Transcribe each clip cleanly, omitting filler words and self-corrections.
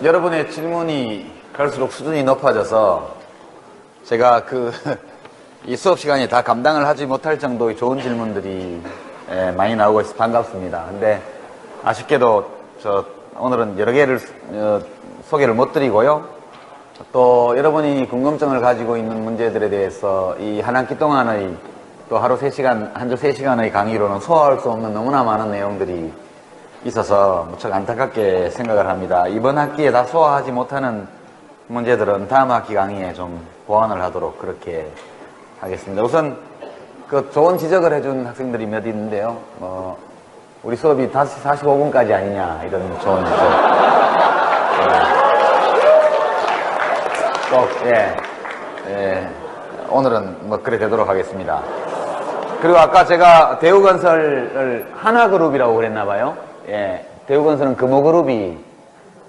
여러분의 질문이 갈수록 수준이 높아져서 제가 이 수업 시간에 다 감당을 하지 못할 정도의 좋은 질문들이 많이 나오고 있어서 반갑습니다. 근데 아쉽게도 오늘은 여러 개를 소개를 못 드리고요. 또 여러분이 궁금증을 가지고 있는 문제들에 대해서 이 한 학기 동안의 또 하루 3시간, 한 주 3시간의 강의로는 소화할 수 없는 너무나 많은 내용들이 있어서 무척 안타깝게 생각을 합니다. 이번 학기에 다 소화하지 못하는 문제들은 다음 학기 강의에 좀 보완을 하도록 그렇게 하겠습니다. 우선 좋은 지적을 해준 학생들이 몇 있는데요. 우리 수업이 5시 45분까지 아니냐 이런 좋은 지적. 오늘은 그래 되도록 하겠습니다. 그리고 아까 제가 대우건설을 하나그룹이라고 그랬나봐요. 대우건설은 금호그룹이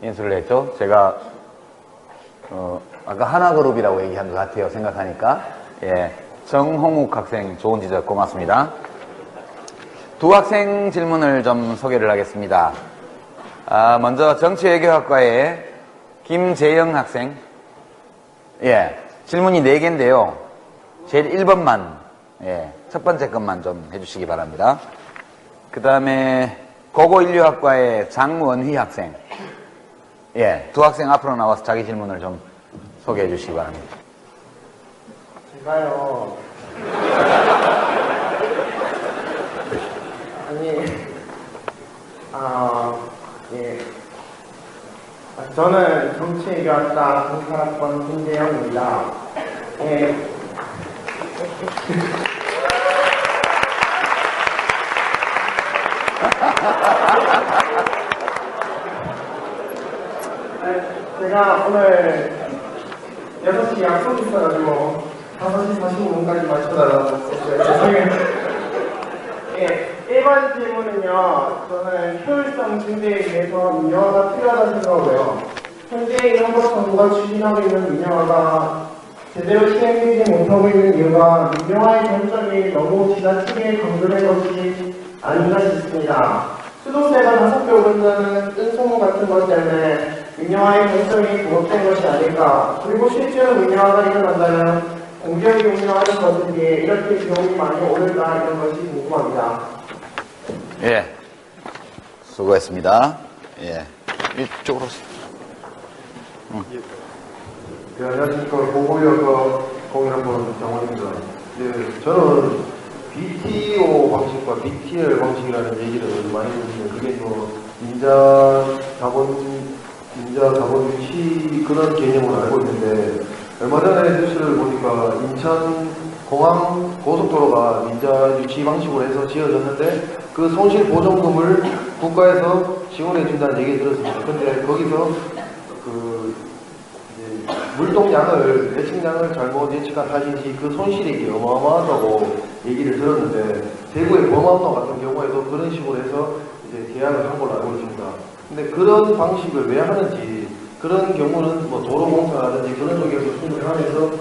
인수를 했죠. 제가 아까 하나그룹이라고 얘기한 것 같아요. 생각하니까. 정홍욱 학생 좋은 지적 고맙습니다. 두 학생 질문을 좀 소개를 하겠습니다. 먼저 정치외교학과의 김재영 학생. 질문이 4개인데요. 제일 1번만, 첫 번째 것만 좀 해주시기 바랍니다. 그 다음에 고고인류학과의 장원휘 학생. 두 학생 앞으로 나와서 자기 질문을 좀 소개해 주시기 바랍니다. 제가요, 저는 정치외교학과 공사학번 김재영입니다. 제가 오늘 6시 약속이 있어가지고 5시 45분까지 맞춰달라고 했어요. 죄송해요. 1번 질문은요, 저는 효율성 증대에 대해서 민영화가 필요하다고 생각하고요. 현재 이런것 정부가 추진하고 있는 민영화가 제대로 시행되지 못하고 있는 이유가 민영화의 관점이 너무 지나치게 강조된 것이 아닌가 싶습니다. 수도세가 5배 오른다는 뜬소문 같은 것 때문에 민영화의 관점이 부각된 것이 아닐까. 그리고 실제로 민영화가 일어난다면 공기업이 운영하는 것들이 이렇게 비용이 많이 오를까 이런 것이 궁금합니다. 수고했습니다. 이쪽으로. 안녕하십니까. 고고역과 공인학번 장원입니다. 저는 BTO 방식과 BTL 방식이라는 얘기를 많이 듣는데, 그게 민자 자본 유치 그런 개념으로 알고 있는데, 얼마 전에 뉴스를 보니까 인천 공항 고속도로가 민자 유치 방식으로 해서 지어졌는데, 그 손실 보전금을 국가에서 지원해준다는 얘기 들었습니다. 근데 거기서 물동량을, 예측량을 잘못 예측한 탓인지 그 손실액이 어마어마하다고 얘기를 들었는데, 대구의 범안로 같은 경우에도 그런 식으로 해서 이제 계약을 한 걸로 알고 있습니다. 근데 그런 방식을 왜 하는지, 그런 경우는 도로공사라든지 그런 쪽에서 수행을 하면서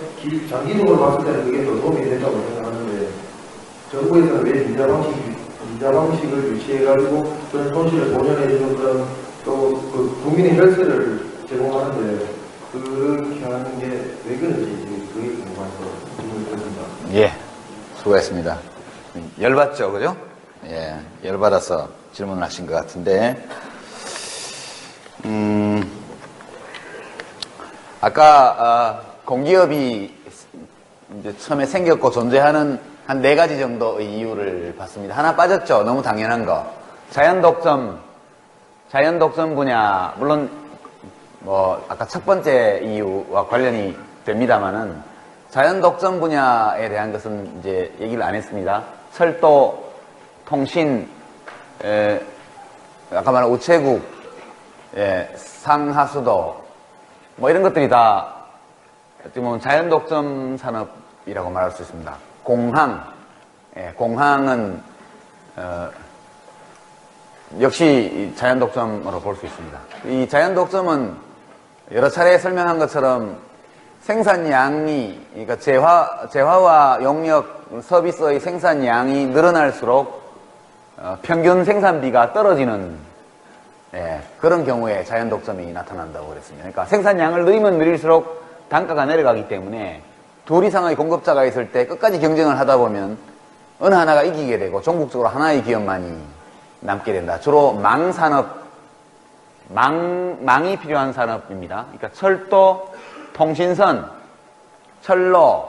장기적으로 봤을 때는 그게 더 도움이 된다고 생각하는데, 정부에서는 왜 민자 방식을 유치해가지고 그런 손실을 보전해주는 그런 또 국민의 혈세를 제공하는데 그렇게 하는 게 왜 그런지 그게 궁금해서 질문을 드립니다. 수고했습니다. 열받죠, 그죠? 열받아서 질문을 하신 것 같은데, 아까 공기업이 이제 처음에 생겼고 존재하는 한 4가지 정도의 이유를 봤습니다. 하나 빠졌죠. 너무 당연한 거. 자연독점 분야, 물론 아까 첫 번째 이유와 관련이 됩니다만은, 자연독점 분야에 대한 것은 이제 얘기를 안 했습니다. 철도, 통신, 아까 말한 우체국, 상하수도, 이런 것들이 다 어떻게 보면 자연독점 산업이라고 말할 수 있습니다. 공항은 역시 자연독점으로 볼 수 있습니다. 이 자연독점은 여러 차례 설명한 것처럼 생산량이, 그러니까 재화와 용역 서비스의 생산량이 늘어날수록 평균 생산비가 떨어지는 그런 경우에 자연 독점이 나타난다고 그랬습니다. 그러니까 생산량을 늘리면 늘릴수록 단가가 내려가기 때문에 둘 이상의 공급자가 있을 때 끝까지 경쟁을 하다 보면 어느 하나가 이기게 되고 종국적으로 하나의 기업만이 남게 된다. 주로 망이 필요한 산업입니다. 그러니까 철도, 통신선, 철로,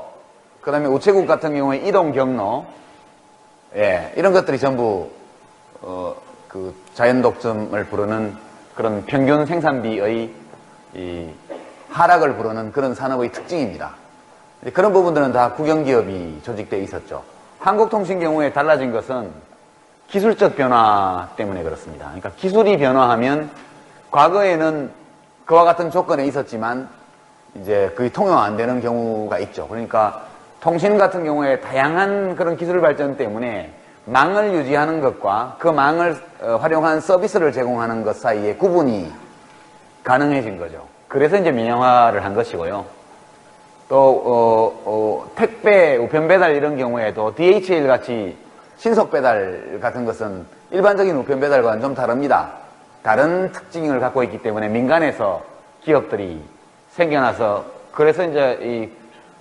그 다음에 우체국 같은 경우에 이동 경로, 이런 것들이 전부 그 자연 독점을 부르는 그런 평균 생산비의 이 하락을 부르는 그런 산업의 특징입니다. 그런 부분들은 다 국영기업이 조직되어 있었죠. 한국통신 경우에 달라진 것은 기술적 변화 때문에 그렇습니다. 그러니까 기술이 변화하면 과거에는 그와 같은 조건에 있었지만 이제 그게 통용 안 되는 경우가 있죠. 그러니까 통신 같은 경우에 다양한 그런 기술 발전 때문에 망을 유지하는 것과 그 망을 활용한 서비스를 제공하는 것 사이에 구분이 가능해진 거죠. 그래서 이제 민영화를 한 것이고요. 또 택배, 우편 배달 이런 경우에도 DHL 같이 신속 배달 같은 것은 일반적인 우편 배달과는 좀 다릅니다. 다른 특징을 갖고 있기 때문에 민간에서 기업들이 생겨나서 그래서 이제 이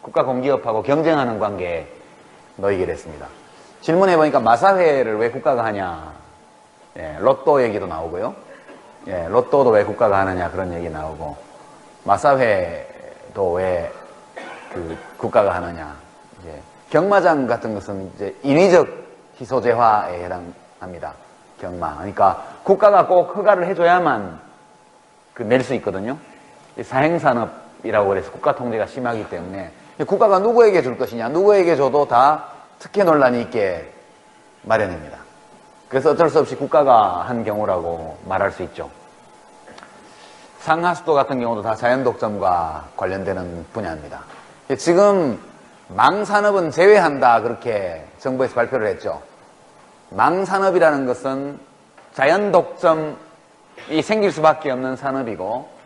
국가 공기업하고 경쟁하는 관계에 놓이게 됐습니다. 질문해 보니까 마사회를 왜 국가가 하냐, 로또 얘기도 나오고요. 로또도 왜 국가가 하느냐 그런 얘기 나오고, 마사회도 왜 그 국가가 하느냐. 이제 경마장 같은 것은 이제 인위적 희소제화에 해당합니다. 경마. 그러니까 국가가 꼭 허가를 해줘야만 낼 수 있거든요. 사행산업이라고 그래서 국가 통제가 심하기 때문에 국가가 누구에게 줄 것이냐, 누구에게 줘도 다 특혜 논란이 있게 마련입니다. 그래서 어쩔 수 없이 국가가 한 경우라고 말할 수 있죠. 상하수도 같은 경우도 다 자연독점과 관련되는 분야입니다. 지금 망산업은 제외한다 그렇게 정부에서 발표를 했죠. 망산업이라는 것은 자연독점이 생길 수밖에 없는 산업이고,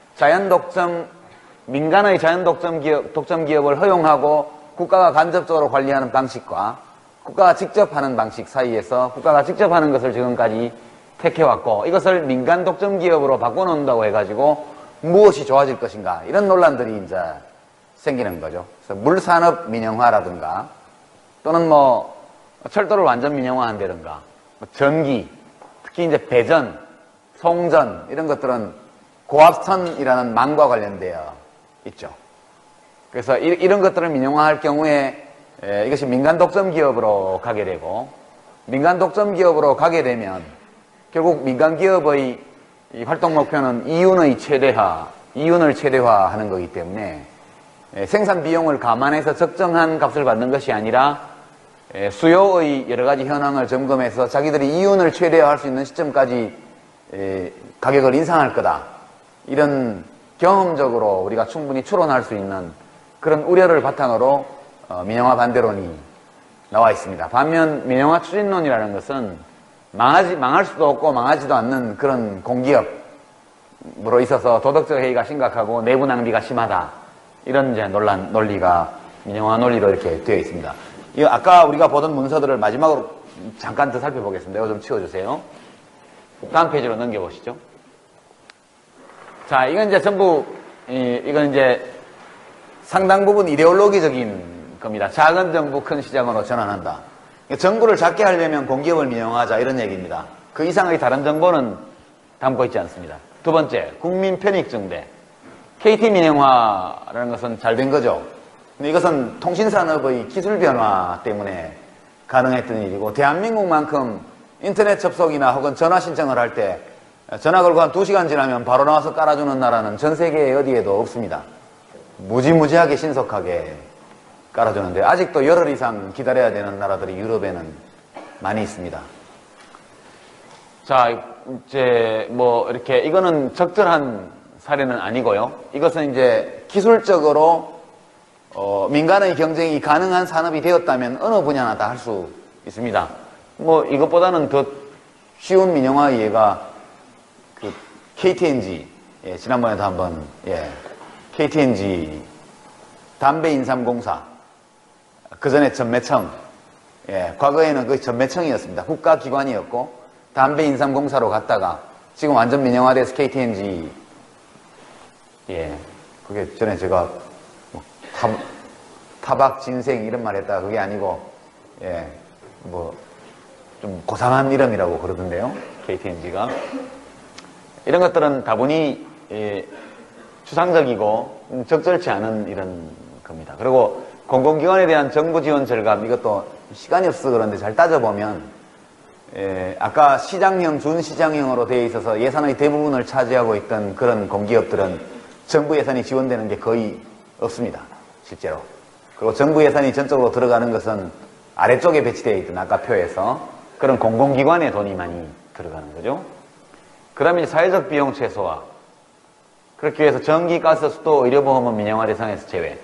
민간의 독점 기업을 허용하고 국가가 간접적으로 관리하는 방식과 국가가 직접 하는 방식 사이에서 국가가 직접 하는 것을 지금까지 택해왔고, 이것을 민간 독점 기업으로 바꿔놓는다고 해가지고 무엇이 좋아질 것인가, 이런 논란들이 이제 생기는 거죠. 그래서 물산업 민영화라든가, 또는 철도를 완전 민영화한다든가, 전기, 특히 이제 배전, 송전, 이런 것들은 고압선이라는 망과 관련되어 있죠. 그래서 이런 것들을 민영화할 경우에 이것이 민간 독점 기업으로 가게 되고, 민간 독점 기업으로 가게 되면 결국 민간 기업의 이 활동 목표는 이윤을 최대화하는 거기 때문에 생산 비용을 감안해서 적정한 값을 받는 것이 아니라 수요의 여러 가지 현황을 점검해서 자기들이 이윤을 최대화할 수 있는 시점까지 가격을 인상할 거다. 이런 경험적으로 우리가 충분히 추론할 수 있는 그런 우려를 바탕으로 민영화 반대론이 나와 있습니다. 반면 민영화 추진론이라는 것은 망할 수도 없고 망하지도 않는 그런 공기업으로 있어서 도덕적 해이가 심각하고 내부 낭비가 심하다. 이런 이제 논리가 민영화 논리로 이렇게 되어 있습니다. 아까 우리가 보던 문서들을 마지막으로 잠깐 더 살펴보겠습니다. 이거 좀 치워주세요. 다음 페이지로 넘겨보시죠. 자, 이건 이제 전부, 이건 이제 상당 부분 이데올로기적인 겁니다. 작은 정부 큰 시장으로 전환한다. 정부를 작게 하려면 공기업을 민영화하자, 이런 얘기입니다. 그 이상의 다른 정보는 담고 있지 않습니다. 두 번째, 국민 편익 증대. KT 민영화라는 것은 잘 된 거죠. 근데 이것은 통신산업의 기술 변화 때문에 가능했던 일이고, 대한민국만큼 인터넷 접속이나 혹은 전화 신청을 할 때 전화 걸고 한 2시간 지나면 바로 나와서 깔아주는 나라는 전 세계 어디에도 없습니다. 무지무지하게 신속하게 깔아주는데, 아직도 열흘 이상 기다려야 되는 나라들이 유럽에는 많이 있습니다. 자, 이제 이렇게 이거는 적절한 사례는 아니고요. 이것은 이제 기술적으로 민간의 경쟁이 가능한 산업이 되었다면 어느 분야나 다 할 수 있습니다. 이것보다는 더 쉬운 민영화 예가 그 KTNG, 지난번에도 한번, KTNG 담배인삼공사, 그 전에 전매청, 과거에는 그 전매청이었습니다. 국가기관이었고, 담배인삼공사로 갔다가 지금 완전 민영화돼서 KTNG. 예, 그게 전에 제가 뭐 타박 진생 이런 말 했다가 그게 아니고, 예, 뭐 좀 고상한 이름이라고 그러던데요, KTNG가. 이런 것들은 다분히 추상적이고 적절치 않은 이런 겁니다. 그리고 공공기관에 대한 정부 지원 절감, 이것도 시간이 없어서 그런데 잘 따져보면 아까 시장형, 준시장형으로 되어 있어서 예산의 대부분을 차지하고 있던 그런 공기업들은 정부 예산이 지원되는 게 거의 없습니다, 실제로. 그리고 정부 예산이 전적으로 들어가는 것은 아래쪽에 배치되어 있던 아까 표에서 그런 공공기관에 돈이 많이 들어가는 거죠. 그 다음에 사회적 비용 최소화. 그렇게 해서 전기, 가스, 수도, 의료보험은 민영화 대상에서 제외.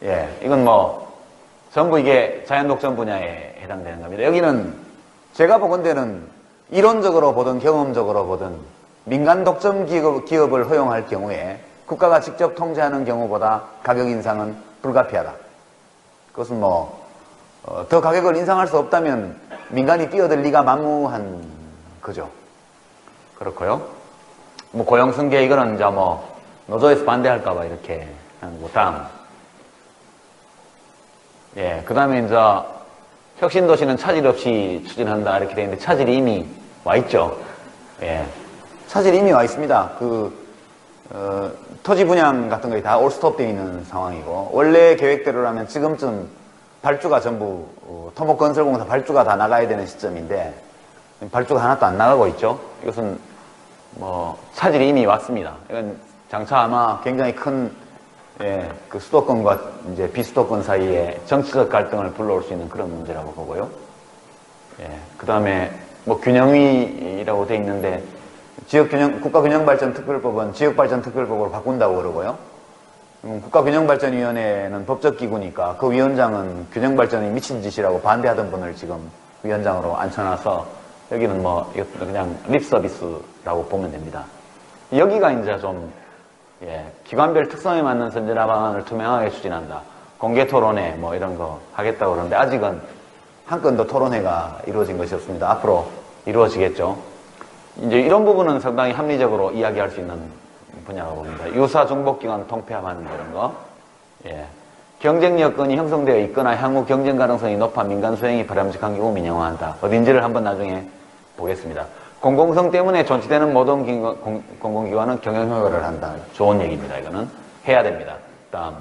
예, 이건 뭐 전부 이게 자연독점 분야에 해당되는 겁니다. 여기는 제가 보건대는 이론적으로 보든 경험적으로 보든 민간 독점 기업을 허용할 경우에 국가가 직접 통제하는 경우보다 가격 인상은 불가피하다. 그것은 뭐 더 가격을 인상할 수 없다면 민간이 뛰어들 리가 만무한 거죠. 그렇고요. 뭐 고용승계 이거는 이제 뭐 노조에서 반대할까봐 이렇게 하는 거. 다음. 예, 그 다음에 이제 혁신도시는 차질 없이 추진한다 이렇게 되어 있는데 차질이 이미 와 있죠. 예, 차질이 이미 와 있습니다. 토지 분양 같은 것이 다 올스톱되어 있는 상황이고, 원래 계획대로라면 지금쯤 발주가 전부 토목건설공사 발주가 다 나가야 되는 시점인데 발주가 하나도 안 나가고 있죠. 이것은 뭐 차질이 이미 왔습니다. 이건 장차 아마 굉장히 큰 그 수도권과 이제 비수도권 사이에 정치적 갈등을 불러올 수 있는 그런 문제라고 보고요. 예, 그 다음에 뭐 균형위라고 돼 있는데 국가균형발전특별법은 지역발전특별법으로 바꾼다고 그러고요. 국가균형발전위원회는 법적기구니까 그 위원장은 균형발전이 미친 짓이라고 반대하던 분을 지금 위원장으로 앉혀놔서 여기는 뭐 그냥 립서비스라고 보면 됩니다. 여기가 이제 좀 기관별 특성에 맞는 선진화 방안을 투명하게 추진한다. 공개 토론회 뭐 이런 거 하겠다고 그러는데 아직은 한 건도 토론회가 이루어진 것이 없습니다. 앞으로 이루어지겠죠. 이제 이런 부분은 상당히 합리적으로 이야기할 수 있는 분야라고 봅니다. 유사 중복기관 통폐합하는 그런 거. 예. 경쟁 여건이 형성되어 있거나 향후 경쟁 가능성이 높아 민간 수행이 바람직한 경우 민영화한다. 어딘지를 한번 나중에 보겠습니다. 공공성 때문에 존치되는 모든 공공기관은 경영효과를 한다. 좋은 얘기입니다. 이거는 해야 됩니다. 다음.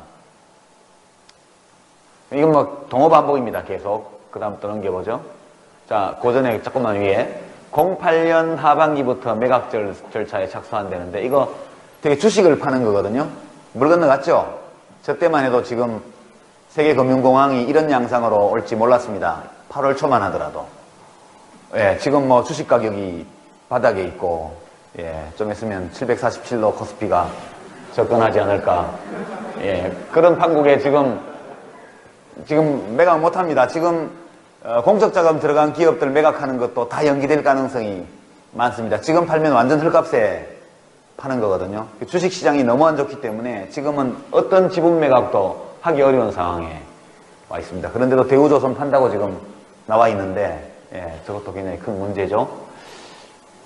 이건 뭐 동호 반복입니다. 계속. 그 다음 또 넘겨보죠. 자, 그 전에 조금만 위에 08년 하반기부터 매각 절차에 착수한다는데 이거 되게 주식을 파는 거거든요. 물 건너갔죠? 저 때만 해도 지금 세계금융공황이 이런 양상으로 올지 몰랐습니다. 8월 초만 하더라도. 예, 지금 뭐 주식 가격이 바닥에 있고, 예, 좀 있으면 747로 코스피가 접근하지 않을까. 예, 그런 판국에 지금 매각 못 합니다. 지금 공적 자금 들어간 기업들 매각하는 것도 다 연기될 가능성이 많습니다. 지금 팔면 완전 헐값에 파는 거거든요. 주식 시장이 너무 안 좋기 때문에 지금은 어떤 지분 매각도 하기 어려운 상황에 와 있습니다. 그런데도 대우조선 판다고 지금 나와 있는데, 예, 저것도 굉장히 큰 문제죠.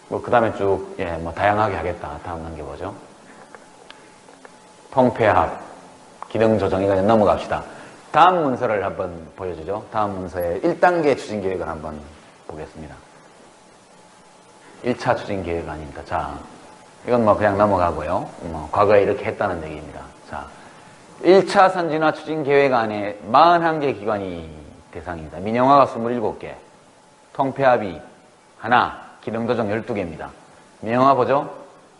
뭐, 그 다음에 쭉, 예, 뭐, 다양하게 하겠다. 다음 넘겨보죠. 통폐합, 기능조정, 이거 넘어갑시다. 다음 문서를 한번 보여주죠. 다음 문서의 1단계 추진 계획을 한번 보겠습니다. 1차 추진 계획 아닙니다. 자, 이건 뭐 그냥 넘어가고요. 뭐 과거에 이렇게 했다는 얘기입니다. 자, 1차 선진화 추진 계획 안에 41개 기관이 대상입니다. 민영화가 27개, 통폐합이 하나, 기능조정 12개입니다. 민영화 보죠?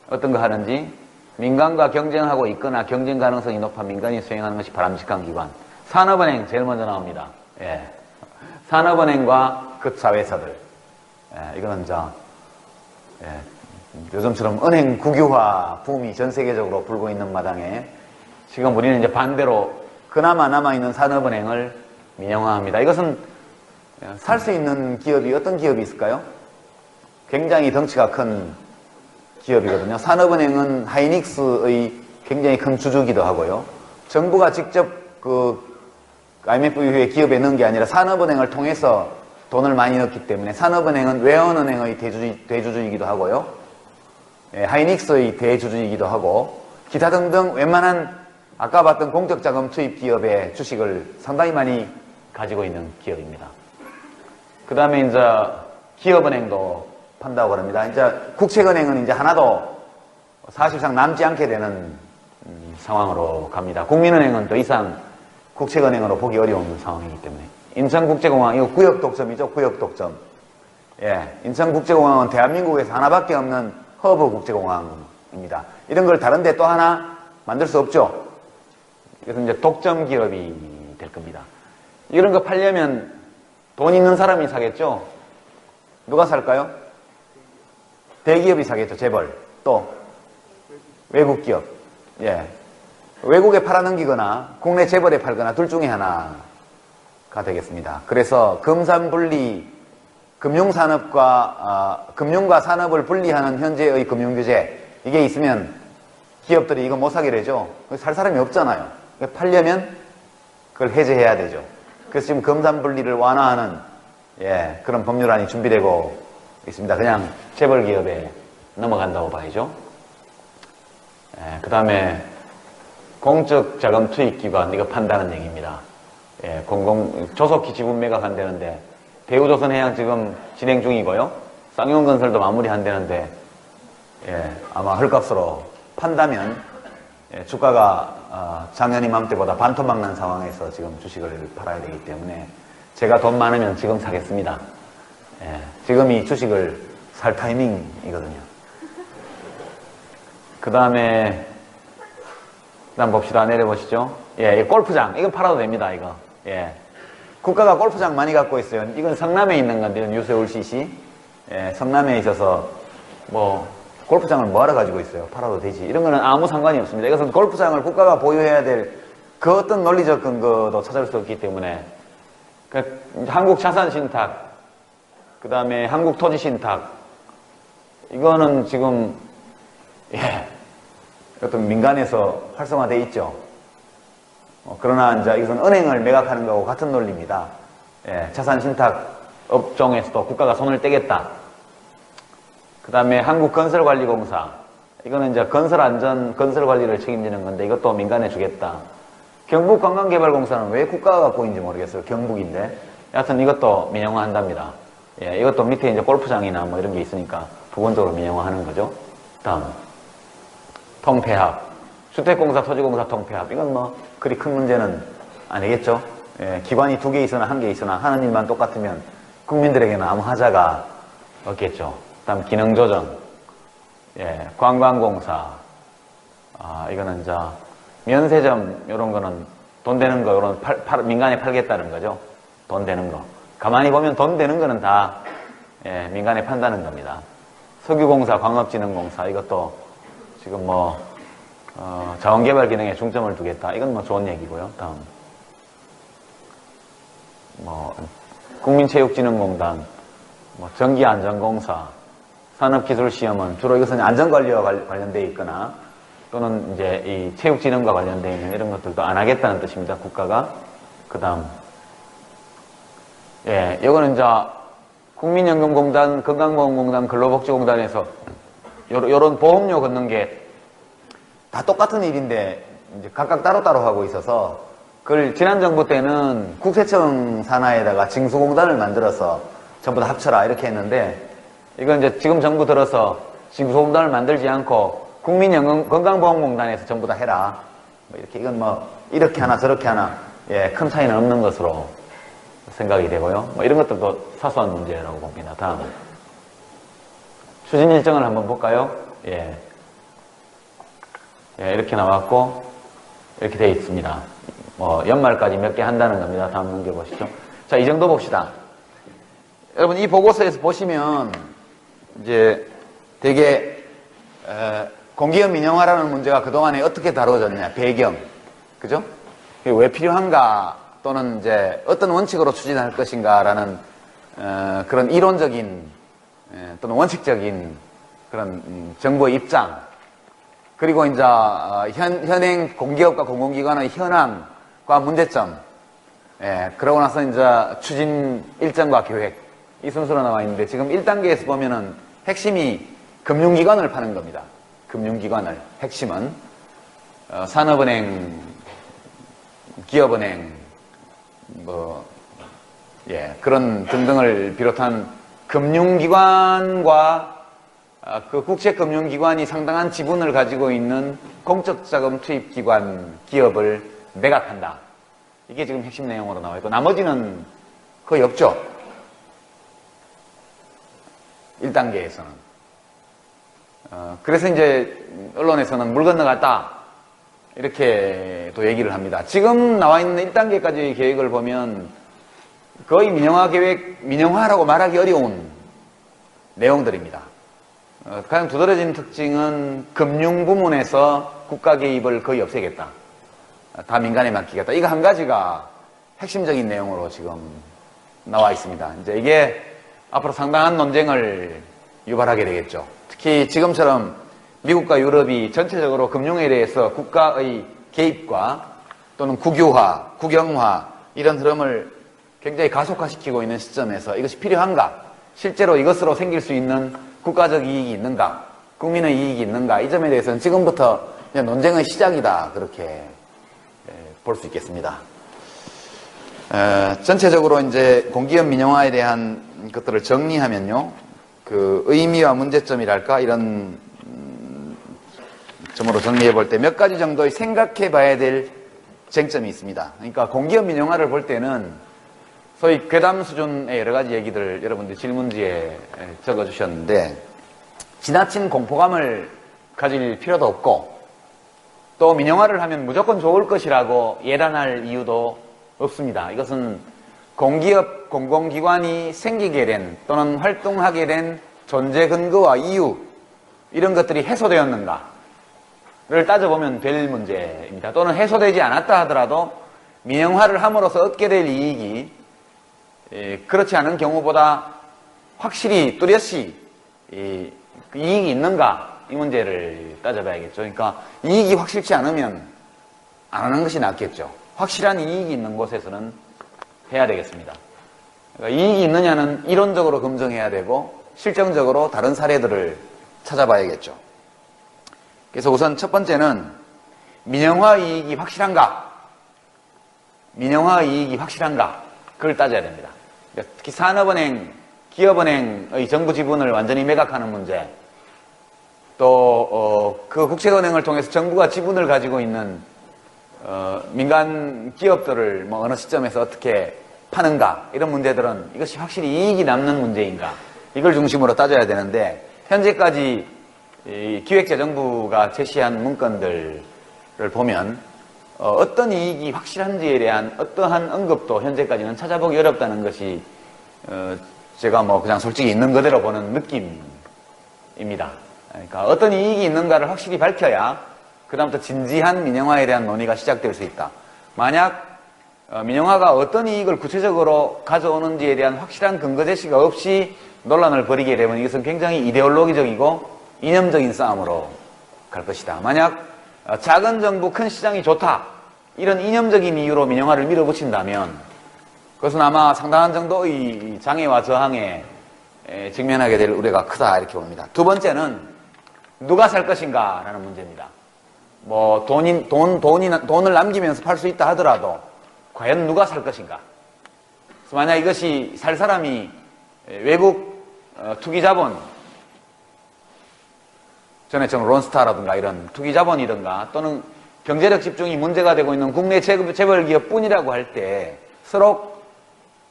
어떤 거 하는지. 민간과 경쟁하고 있거나 경쟁 가능성이 높아 민간이 수행하는 것이 바람직한 기관. 산업은행 제일 먼저 나옵니다. 예. 산업은행과 그 자회사들. 예, 이거는 예, 요즘처럼 은행 국유화 붐이 전 세계적으로 불고 있는 마당에 지금 우리는 이제 반대로 그나마 남아있는 산업은행을 민영화합니다. 이것은 살 수 있는 기업이 어떤 기업이 있을까요? 굉장히 덩치가 큰 기업이거든요. 산업은행은 하이닉스의 굉장히 큰 주주기도 하고요. 정부가 직접 IMF 이후에 기업에 넣은 게 아니라 산업은행을 통해서 돈을 많이 넣기 때문에 산업은행은 외환은행의 대주주이기도 하고요. 예, 하이닉스의 대주주이기도 하고 기타 등등 웬만한 아까 봤던 공적자금 투입 기업의 주식을 상당히 많이 가지고 있는 기업입니다. 그 다음에 이제 기업은행도 판다고 합니다. 이제 국책은행은 이제 하나도 사실상 남지 않게 되는 상황으로 갑니다. 국민은행은 더 이상 국책은행으로 보기 어려운 상황이기 때문에. 인천국제공항, 이거 구역 독점이죠, 구역 독점. 예, 인천국제공항은 대한민국에서 하나밖에 없는 허브 국제공항입니다. 이런 걸 다른데 또 하나 만들 수 없죠. 그래서 이제 독점 기업이 될 겁니다. 이런 거 팔려면 돈 있는 사람이 사겠죠? 누가 살까요? 대기업이 사겠죠, 재벌. 또, 외국 기업. 예. 외국에 팔아넘기거나 국내 재벌에 팔거나 둘 중에 하나가 되겠습니다. 그래서 금산분리, 금융과 산업을 분리하는 현재의 금융규제, 이게 있으면 기업들이 이거 못 사게 되죠. 살 사람이 없잖아요. 팔려면 그걸 해제해야 되죠. 그래서 지금 금산분리를 완화하는 예, 그런 법률안이 준비되고 있습니다. 그냥 재벌 기업에 넘어간다고 봐야죠. 예, 그 다음에 공적 자금 투입 기관 이거 판다는 얘기입니다. 예, 조속히 지분 매각한다는데 대우조선해양 지금 진행 중이고요. 쌍용건설도 마무리 한다는데 예, 아마 헐값으로 판다면 예, 주가가 작년 이맘때보다 반토막 난 상황에서 지금 주식을 팔아야 되기 때문에 제가 돈 많으면 지금 사겠습니다. 예, 지금이 주식을 살 타이밍이거든요. 그 다음 봅시다. 내려보시죠. 예, 골프장. 이건 팔아도 됩니다, 이거. 예. 국가가 골프장 많이 갖고 있어요. 이건 성남에 있는 건데요, 뉴세울 CC. 예, 성남에 있어서, 골프장을 뭐하러 가지고 있어요? 팔아도 되지. 이런 거는 아무 상관이 없습니다. 이것은 골프장을 국가가 보유해야 될 그 어떤 논리적 근거도 찾을 수 없기 때문에, 한국자산신탁, 그 다음에 한국토지신탁, 이거는 지금, 예, 어떤 민간에서 활성화되어 있죠. 그러나 이제 이것은 은행을 매각하는 거하고 같은 논리입니다. 예, 자산신탁 업종에서도 국가가 손을 떼겠다. 그 다음에 한국건설관리공사. 이거는 이제 건설안전, 건설관리를 책임지는 건데 이것도 민간에 주겠다. 경북관광개발공사는 왜 국가가 갖고 있는지 모르겠어요. 경북인데. 여하튼 이것도 민영화한답니다. 예, 이것도 밑에 이제 골프장이나 뭐 이런 게 있으니까 부분적으로 민영화하는 거죠. 다음. 통폐합. 주택공사, 토지공사 통폐합. 이건 그리 큰 문제는 아니겠죠. 예, 기관이 2개 있으나 1개 있으나 하는 일만 똑같으면 국민들에게는 아무 하자가 없겠죠. 다음 기능조정. 예, 관광공사. 이거는 이제 면세점 이런 거는 돈 되는 거 이런 민간에 팔겠다는 거죠. 돈 되는 거. 가만히 보면 돈 되는 거는 다 예, 민간에 판다는 겁니다. 석유공사, 광업진흥공사 이것도 지금 자원개발 기능에 중점을 두겠다. 이건 좋은 얘기고요. 다음. 국민체육진흥공단, 전기안전공사, 산업기술시험은 주로 이것은 안전관리와 관련되어 있거나 또는 이제 이 체육진흥과 관련되어 있는 이런 것들도 안 하겠다는 뜻입니다. 국가가. 그 다음. 예, 이거는 이제 국민연금공단, 건강보험공단, 근로복지공단에서 요런 보험료 걷는 게 다 똑같은 일인데 이제 각각 따로따로 하고 있어서 그걸 지난 정부 때는 국세청 산하에다가 징수공단을 만들어서 전부 다 합쳐라 이렇게 했는데 이건 이제 지금 정부 들어서 징수공단을 만들지 않고 국민건강보험공단에서 전부 다 해라. 이렇게 이건 이렇게 하나 저렇게 하나 예, 큰 차이는 없는 것으로 생각이 되고요. 이런 것들도 사소한 문제라고 봅니다. 다음. 추진 일정을 한번 볼까요? 예. 예, 이렇게 나왔고, 이렇게 되어 있습니다. 연말까지 몇 개 한다는 겁니다. 다음 넘겨보시죠. 자, 이 정도 봅시다. 여러분, 이 보고서에서 보시면, 이제 되게, 공기업 민영화라는 문제가 그동안에 어떻게 다뤄졌냐, 배경. 그죠? 왜 필요한가, 또는 이제 어떤 원칙으로 추진할 것인가라는, 그런 이론적인, 또는 원칙적인 그런 정부의 입장, 그리고 이제 현행 공기업과 공공기관의 현황과 문제점 예, 그러고 나서 이제 추진 일정과 계획, 이 순서로 나와 있는데, 지금 1단계에서 보면은 핵심이 금융기관을 파는 겁니다. 금융기관을. 핵심은, 산업은행, 기업은행, 그런 등등을 비롯한 금융기관과 그 국제금융기관이 상당한 지분을 가지고 있는 공적자금 투입기관, 기업을 매각한다. 이게 지금 핵심 내용으로 나와 있고, 나머지는 거의 없죠. 1단계에서는. 그래서 이제 언론에서는 물 건너갔다. 이렇게 또 얘기를 합니다. 지금 나와 있는 1단계까지의 계획을 보면 거의 민영화 계획, 민영화라고 말하기 어려운 내용들입니다. 가장 두드러진 특징은 금융 부문에서 국가 개입을 거의 없애겠다. 다 민간에 맡기겠다. 이거 한 가지가 핵심적인 내용으로 지금 나와 있습니다. 이제 이게 앞으로 상당한 논쟁을 유발하게 되겠죠. 특히 지금처럼 미국과 유럽이 전체적으로 금융에 대해서 국가의 개입과 또는 국유화, 국영화 이런 흐름을 굉장히 가속화시키고 있는 시점에서 이것이 필요한가? 실제로 이것으로 생길 수 있는 국가적 이익이 있는가? 국민의 이익이 있는가? 이 점에 대해서는 지금부터 그냥 논쟁의 시작이다. 그렇게 볼 수 있겠습니다. 전체적으로 이제 공기업 민영화에 대한 것들을 정리하면요. 그 의미와 문제점이랄까? 이런 점으로 정리해 볼 때 몇 가지 정도의 생각해 봐야 될 쟁점이 있습니다. 그러니까 공기업 민영화를 볼 때는 소위 괴담 수준의 여러 가지 얘기들을 여러분들이 질문지에 적어 주셨는데 지나친 공포감을 가질 필요도 없고 또 민영화를 하면 무조건 좋을 것이라고 예단할 이유도 없습니다. 이것은 공기업, 공공기관이 생기게 된 또는 활동하게 된 존재 근거와 이유 이런 것들이 해소되었는가를 따져보면 될 문제입니다. 또는 해소되지 않았다 하더라도 민영화를 함으로써 얻게 될 이익이 그렇지 않은 경우보다 확실히 뚜렷이 이익이 있는가 이 문제를 따져봐야겠죠. 그러니까 이익이 확실치 않으면 안 하는 것이 낫겠죠. 확실한 이익이 있는 곳에서는 해야 되겠습니다. 그러니까 이익이 있느냐는 이론적으로 검증해야 되고 실정적으로 다른 사례들을 찾아봐야겠죠. 그래서 우선 첫 번째는 민영화 이익이 확실한가? 민영화 이익이 확실한가? 그걸 따져야 됩니다. 특히 산업은행, 기업은행의 정부 지분을 완전히 매각하는 문제, 또 그 국책은행을 통해서 정부가 지분을 가지고 있는 민간 기업들을 뭐 어느 시점에서 어떻게 파는가 이런 문제들은 이것이 확실히 이익이 남는 문제인가 이걸 중심으로 따져야 되는데 현재까지 기획재정부가 제시한 문건들을 보면 어떤 이익이 확실한지에 대한 어떠한 언급도 현재까지는 찾아보기 어렵다는 것이 제가 뭐 그냥 솔직히 있는 그대로 보는 느낌입니다. 그러니까 어떤 이익이 있는가를 확실히 밝혀야 그 다음부터 진지한 민영화에 대한 논의가 시작될 수 있다. 만약 민영화가 어떤 이익을 구체적으로 가져오는지에 대한 확실한 근거 제시가 없이 논란을 벌이게 되면 이것은 굉장히 이데올로기적이고 이념적인 싸움으로 갈 것이다. 만약 작은 정부 큰 시장이 좋다 이런 이념적인 이유로 민영화를 밀어붙인다면 그것은 아마 상당한 정도의 장애와 저항에 직면하게 될 우려가 크다 이렇게 봅니다. 두 번째는 누가 살 것인가 라는 문제입니다. 뭐 돈을 남기면서 팔 수 있다 하더라도 과연 누가 살 것인가? 그래서 만약 이것이 살 사람이 외국 투기자본, 전에처럼 론스타라든가 이런 투기자본이든가 또는 경제력 집중이 문제가 되고 있는 국내 재벌기업뿐이라고 할 때 서로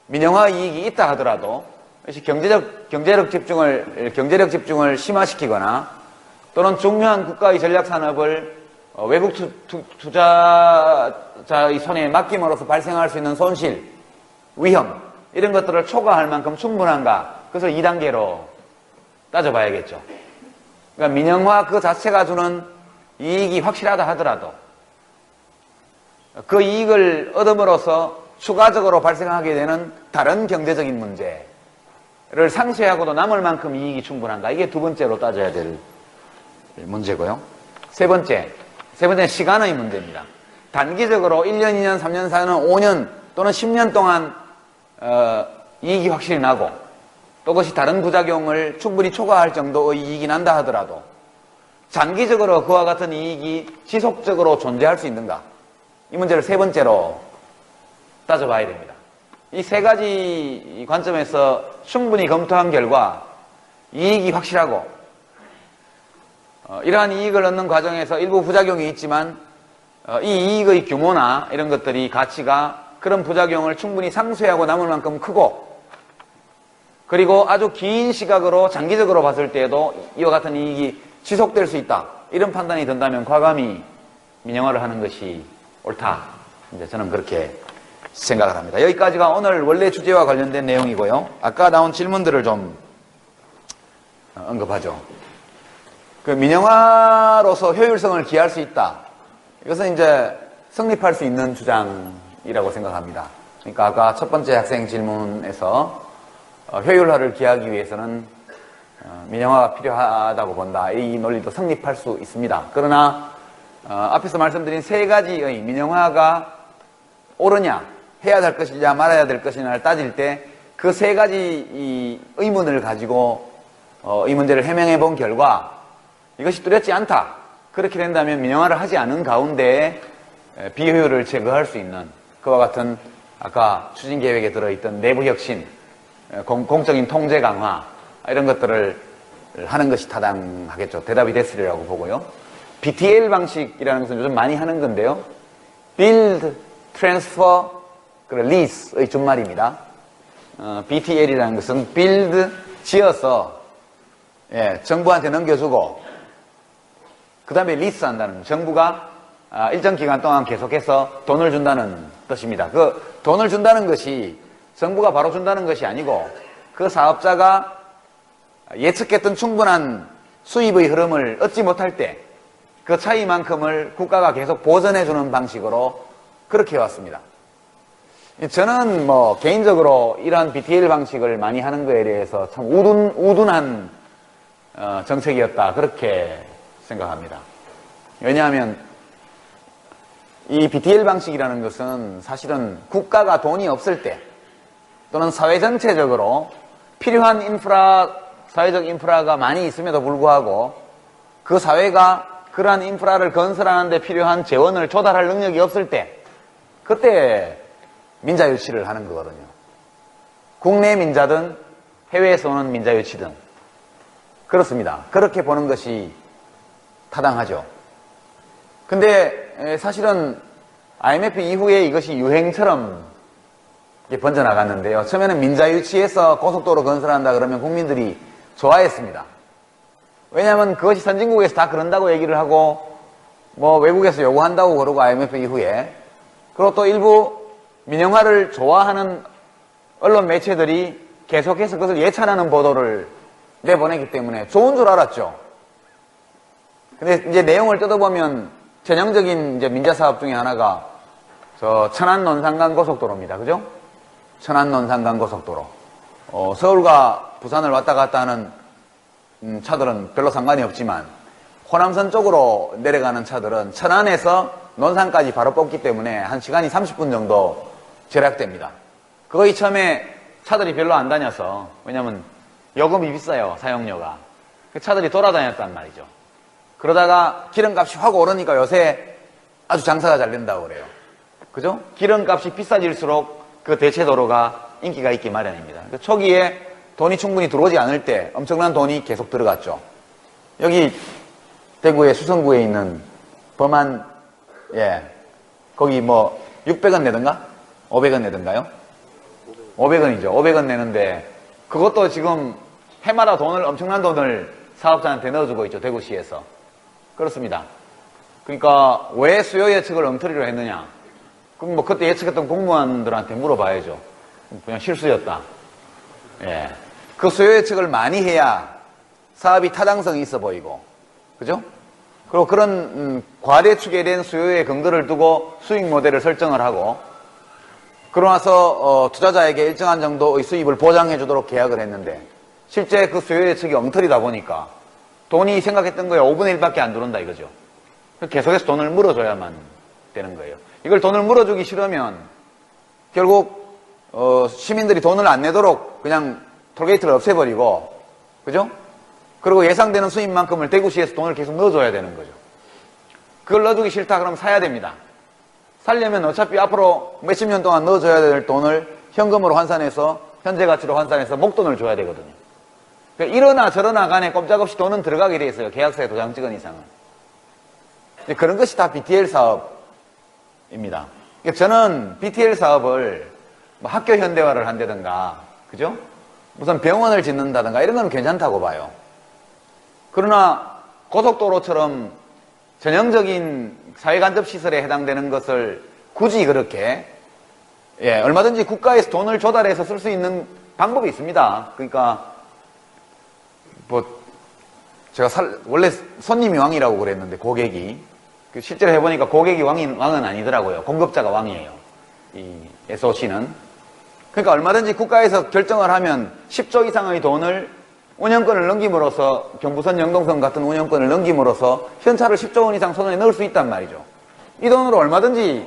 민영화 이익이 있다 하더라도 이것이 경제력 집중을 심화시키거나 또는 중요한 국가의 전략산업을 외국 투자자의 손에 맡김으로써 발생할 수 있는 손실, 위험 이런 것들을 초과할 만큼 충분한가? 그것을 2단계로 따져봐야겠죠. 그러니까 민영화 그 자체가 주는 이익이 확실하다 하더라도 그 이익을 얻음으로써 추가적으로 발생하게 되는 다른 경제적인 문제를 상쇄하고도 남을 만큼 이익이 충분한가? 이게 두 번째로 따져야 될 문제고요. 세 번째는 시간의 문제입니다. 단기적으로 1년, 2년, 3년, 4년, 5년 또는 10년 동안 이익이 확실히 나고 또 그것이 다른 부작용을 충분히 초과할 정도의 이익이 난다 하더라도 장기적으로 그와 같은 이익이 지속적으로 존재할 수 있는가? 이 문제를 세 번째로 따져봐야 됩니다. 이 세 가지 관점에서 충분히 검토한 결과 이익이 확실하고 이러한 이익을 얻는 과정에서 일부 부작용이 있지만 이 이익의 규모나 이런 것들이 가치가 그런 부작용을 충분히 상쇄하고 남을 만큼 크고 그리고 아주 긴 시각으로 장기적으로 봤을 때에도 이와 같은 이익이 지속될 수 있다. 이런 판단이 든다면 과감히 민영화를 하는 것이 옳다. 이제 저는 그렇게 생각을 합니다. 여기까지가 오늘 원래 주제와 관련된 내용이고요. 아까 나온 질문들을 좀 언급하죠. 그 민영화로서 효율성을 기할 수 있다. 이것은 이제 성립할 수 있는 주장이라고 생각합니다. 그러니까 아까 첫 번째 학생 질문에서 효율화를 기하기 위해서는 민영화가 필요하다고 본다. 이 논리도 성립할 수 있습니다. 그러나 앞에서 말씀드린 세 가지의 민영화가 옳으냐, 해야 될 것이냐 말아야 될 것이냐를 따질 때 그 세 가지 이 의문을 가지고 이 문제를 해명해 본 결과 이것이 뚜렷지 않다. 그렇게 된다면 민영화를 하지 않은 가운데 비효율을 제거할 수 있는 그와 같은 아까 추진계획에 들어있던 내부 혁신, 공적인 통제 강화 이런 것들을 하는 것이 타당하겠죠. 대답이 됐으리라고 보고요. BTL 방식이라는 것은 요즘 많이 하는 건데요. Build, Transfer, 그리고 Lease의 준말입니다. BTL이라는 것은 Build, 지어서 정부한테 넘겨주고 그 다음에 리스 한다는 정부가 일정 기간 동안 계속해서 돈을 준다는 뜻입니다. 그 돈을 준다는 것이 정부가 바로 준다는 것이 아니고 그 사업자가 예측했던 충분한 수입의 흐름을 얻지 못할 때 그 차이만큼을 국가가 계속 보전해주는 방식으로 그렇게 해왔습니다. 저는 개인적으로 이러한 BTL 방식을 많이 하는 거에 대해서 참 우둔한 정책이었다 그렇게 생각합니다. 왜냐하면 이 BTL 방식이라는 것은 사실은 국가가 돈이 없을 때 또는 사회 전체적으로 필요한 사회적 인프라가 많이 있음에도 불구하고 그 사회가 그러한 인프라를 건설하는 데 필요한 재원을 조달할 능력이 없을 때 그때 민자유치를 하는 거거든요. 국내 민자든 해외에서 오는 민자유치든 그렇습니다. 그렇게 보는 것이 타당하죠. 근데 사실은 IMF 이후에 이것이 유행처럼 번져나갔는데요. 처음에는 민자유치해서 고속도로 건설한다 그러면 국민들이 좋아했습니다. 왜냐하면 그것이 선진국에서 다 그런다고 얘기를 하고 외국에서 요구한다고 그러고 IMF 이후에 그리고 또 일부 민영화를 좋아하는 언론 매체들이 계속해서 그것을 예찬하는 보도를 내보내기 때문에 좋은 줄 알았죠. 근데 이제 내용을 뜯어보면 전형적인 이제 민자사업 중에 하나가 천안 논산간 고속도로입니다. 그죠? 천안 논산간 고속도로. 서울과 부산을 왔다 갔다 하는 차들은 별로 상관이 없지만 호남선 쪽으로 내려가는 차들은 천안에서 논산까지 바로 뽑기 때문에 한 시간이 30분 정도 절약됩니다. 그거 처음에 차들이 별로 안 다녀서 왜냐면 요금이 비싸요. 사용료가. 차들이 돌아다녔단 말이죠. 그러다가 기름값이 확 오르니까 요새 아주 장사가 잘 된다고 그래요. 그죠? 기름값이 비싸질수록 그 대체도로가 인기가 있기 마련입니다. 초기에 돈이 충분히 들어오지 않을 때 엄청난 돈이 계속 들어갔죠. 여기 대구의 수성구에 있는 범안, 거기 600원 내던가? 500원 내던가요? 500원이죠. 500원 내는데 그것도 지금 해마다 엄청난 돈을 사업자한테 넣어주고 있죠. 대구시에서. 그렇습니다. 그러니까 왜 수요 예측을 엉터리로 했느냐? 그럼 그때 예측했던 공무원들한테 물어봐야죠. 그냥 실수였다. 그 수요 예측을 많이 해야 사업이 타당성이 있어 보이고, 그죠? 그리고 그런 과대축에 대한 수요의 근거를 두고 수익 모델을 설정을 하고, 그러고 나서 투자자에게 일정한 정도의 수입을 보장해 주도록 계약을 했는데 실제 그 수요 예측이 엉터리다 보니까 돈이 생각했던 거에 5분의 1밖에 안 들어온다 이거죠. 계속해서 돈을 물어줘야만 되는 거예요. 이걸 돈을 물어주기 싫으면 결국 시민들이 돈을 안 내도록 그냥 톨게이트를 없애버리고, 그죠? 그리고 예상되는 수입만큼을 대구시에서 돈을 계속 넣어줘야 되는 거죠. 그걸 넣어주기 싫다 그러면 사야 됩니다. 살려면 어차피 앞으로 몇십 년 동안 넣어줘야 될 돈을 현금으로 환산해서, 현재 가치로 환산해서 목돈을 줘야 되거든요. 그러니까 이러나 저러나 간에 꼼짝없이 돈은 들어가게 돼 있어요. 계약서에 도장 찍은 이상은. 그런 것이 다 BTL 사업입니다. 그러니까 저는 BTL 사업을 뭐 학교 현대화를 한다든가, 그죠? 무슨 병원을 짓는다든가 이런 건 괜찮다고 봐요. 그러나 고속도로처럼 전형적인 사회간접시설에 해당되는 것을 굳이 그렇게, 얼마든지 국가에서 돈을 조달해서 쓸 수 있는 방법이 있습니다. 그러니까 제가 원래 손님이 왕이라고 그랬는데, 고객이. 실제로 해보니까 고객이 왕은 아니더라고요. 공급자가 왕이에요. 이 SOC는. 그러니까 얼마든지 국가에서 결정을 하면 10조 이상의 돈을 운영권을 넘김으로써, 경부선 영동선 같은 운영권을 넘김으로써 현찰을 10조 원 이상 손에 넣을 수 있단 말이죠. 이 돈으로 얼마든지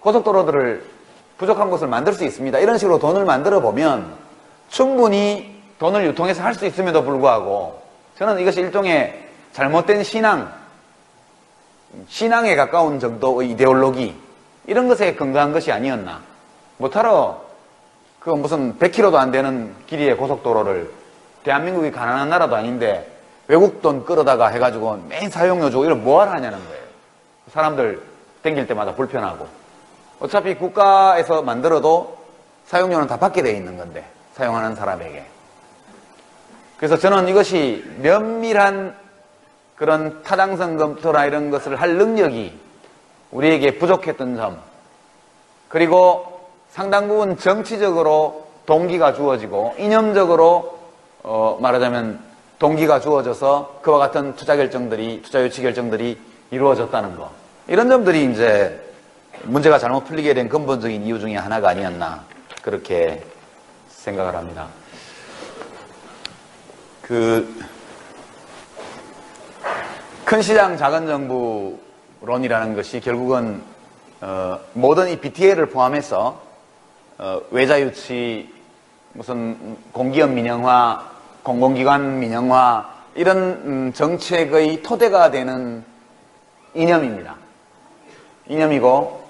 고속도로들을 부족한 곳을 만들 수 있습니다. 이런 식으로 돈을 만들어 보면 충분히 돈을 유통해서 할 수 있음에도 불구하고, 저는 이것이 일종의 잘못된 신앙에 가까운 정도의 이데올로기, 이런 것에 근거한 것이 아니었나. 못하러 그 무슨 100km도 안 되는 길이의 고속도로를, 대한민국이 가난한 나라도 아닌데 외국 돈 끌어다가 해가지고 맨 사용료 주고 이런 뭐하러 하냐는 거예요. 사람들 댕길 때마다 불편하고. 어차피 국가에서 만들어도 사용료는 다 받게 돼 있는 건데, 사용하는 사람에게. 그래서 저는 이것이 면밀한 그런 타당성 검토나 이런 것을 할 능력이 우리에게 부족했던 점, 그리고 상당 부분 정치적으로 동기가 주어지고 이념적으로 말하자면 동기가 주어져서 그와 같은 투자 유치 결정들이 이루어졌다는 거, 이런 점들이 이제 문제가 잘못 풀리게 된 근본적인 이유 중에 하나가 아니었나, 그렇게 생각을 합니다. 큰 시장 작은 정부론이라는 것이 결국은 모든 이 BTL을 포함해서 외자 유치, 무슨 공기업 민영화, 공공기관 민영화, 이런 정책의 토대가 되는 이념입니다. 이념이고,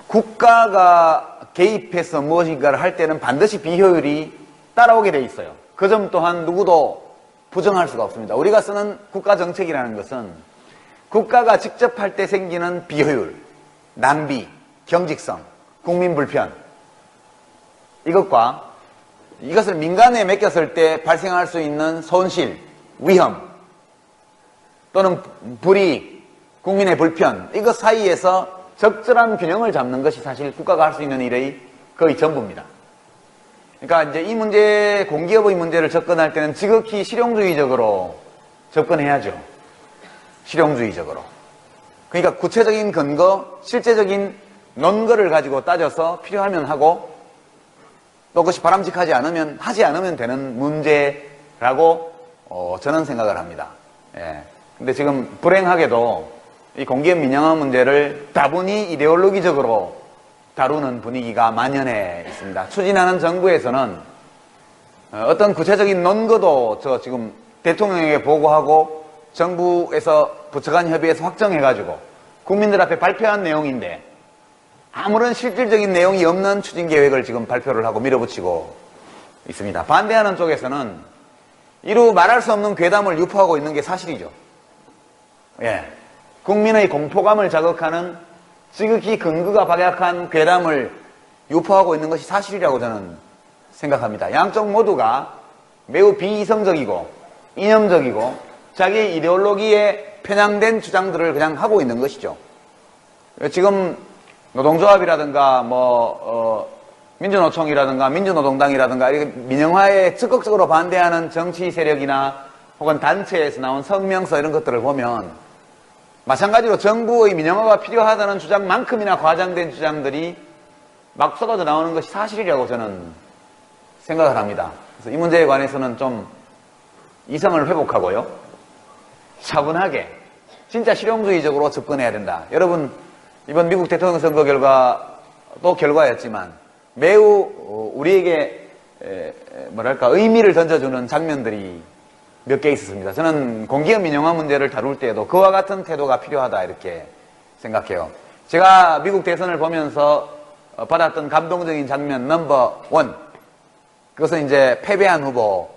국가가 개입해서 무엇인가를 할 때는 반드시 비효율이 따라오게 돼 있어요. 그 점 또한 누구도 부정할 수가 없습니다. 우리가 쓰는 국가 정책이라는 것은 국가가 직접 할 때 생기는 비효율, 낭비, 경직성, 국민 불편, 이것을 민간에 맡겼을 때 발생할 수 있는 손실, 위험, 또는 불이익, 국민의 불편, 이것 사이에서 적절한 균형을 잡는 것이 사실 국가가 할 수 있는 일의 거의 전부입니다. 그러니까 이제 이 문제, 공기업의 문제를 접근할 때는 지극히 실용주의적으로 접근해야죠. 실용주의적으로. 그러니까 구체적인 근거, 실제적인 논거를 가지고 따져서 필요하면 하고, 또 그것이 바람직하지 않으면 하지 않으면 되는 문제라고 저는 생각을 합니다. 근데 지금 불행하게도 이 공기업 민영화 문제를 다분히 이데올로기적으로 다루는 분위기가 만연해 있습니다. 추진하는 정부에서는 어떤 구체적인 논거도 저 지금 대통령에게 보고하고 정부에서 부처 간 협의해서 확정해가지고 국민들 앞에 발표한 내용인데, 아무런 실질적인 내용이 없는 추진 계획을 지금 발표를 하고 밀어붙이고 있습니다. 반대하는 쪽에서는 이루 말할 수 없는 괴담을 유포하고 있는 게 사실이죠. 국민의 공포감을 자극하는 지극히 근거가 박약한 괴담을 유포하고 있는 것이 사실이라고 저는 생각합니다. 양쪽 모두가 매우 비이성적이고 이념적이고 자기 이데올로기에 편향된 주장들을 그냥 하고 있는 것이죠. 지금 노동조합이라든가 민주노총이라든가 민주노동당이라든가 이렇게 민영화에 적극적으로 반대하는 정치 세력이나 혹은 단체에서 나온 성명서 이런 것들을 보면 마찬가지로 정부의 민영화가 필요하다는 주장만큼이나 과장된 주장들이 막 쏟아져 나오는 것이 사실이라고 저는 생각을 합니다. 그래서 이 문제에 관해서는 좀 이성을 회복하고요, 차분하게 진짜 실용주의적으로 접근해야 된다. 여러분 이번 미국 대통령 선거 결과도 결과였지만 매우 우리에게 뭐랄까 의미를 던져주는 장면들이 몇 개 있었습니다. 저는 공기업 민영화 문제를 다룰 때에도 그와 같은 태도가 필요하다 이렇게 생각해요. 제가 미국 대선을 보면서 받았던 감동적인 장면 넘버 원, 그것은 이제 패배한 후보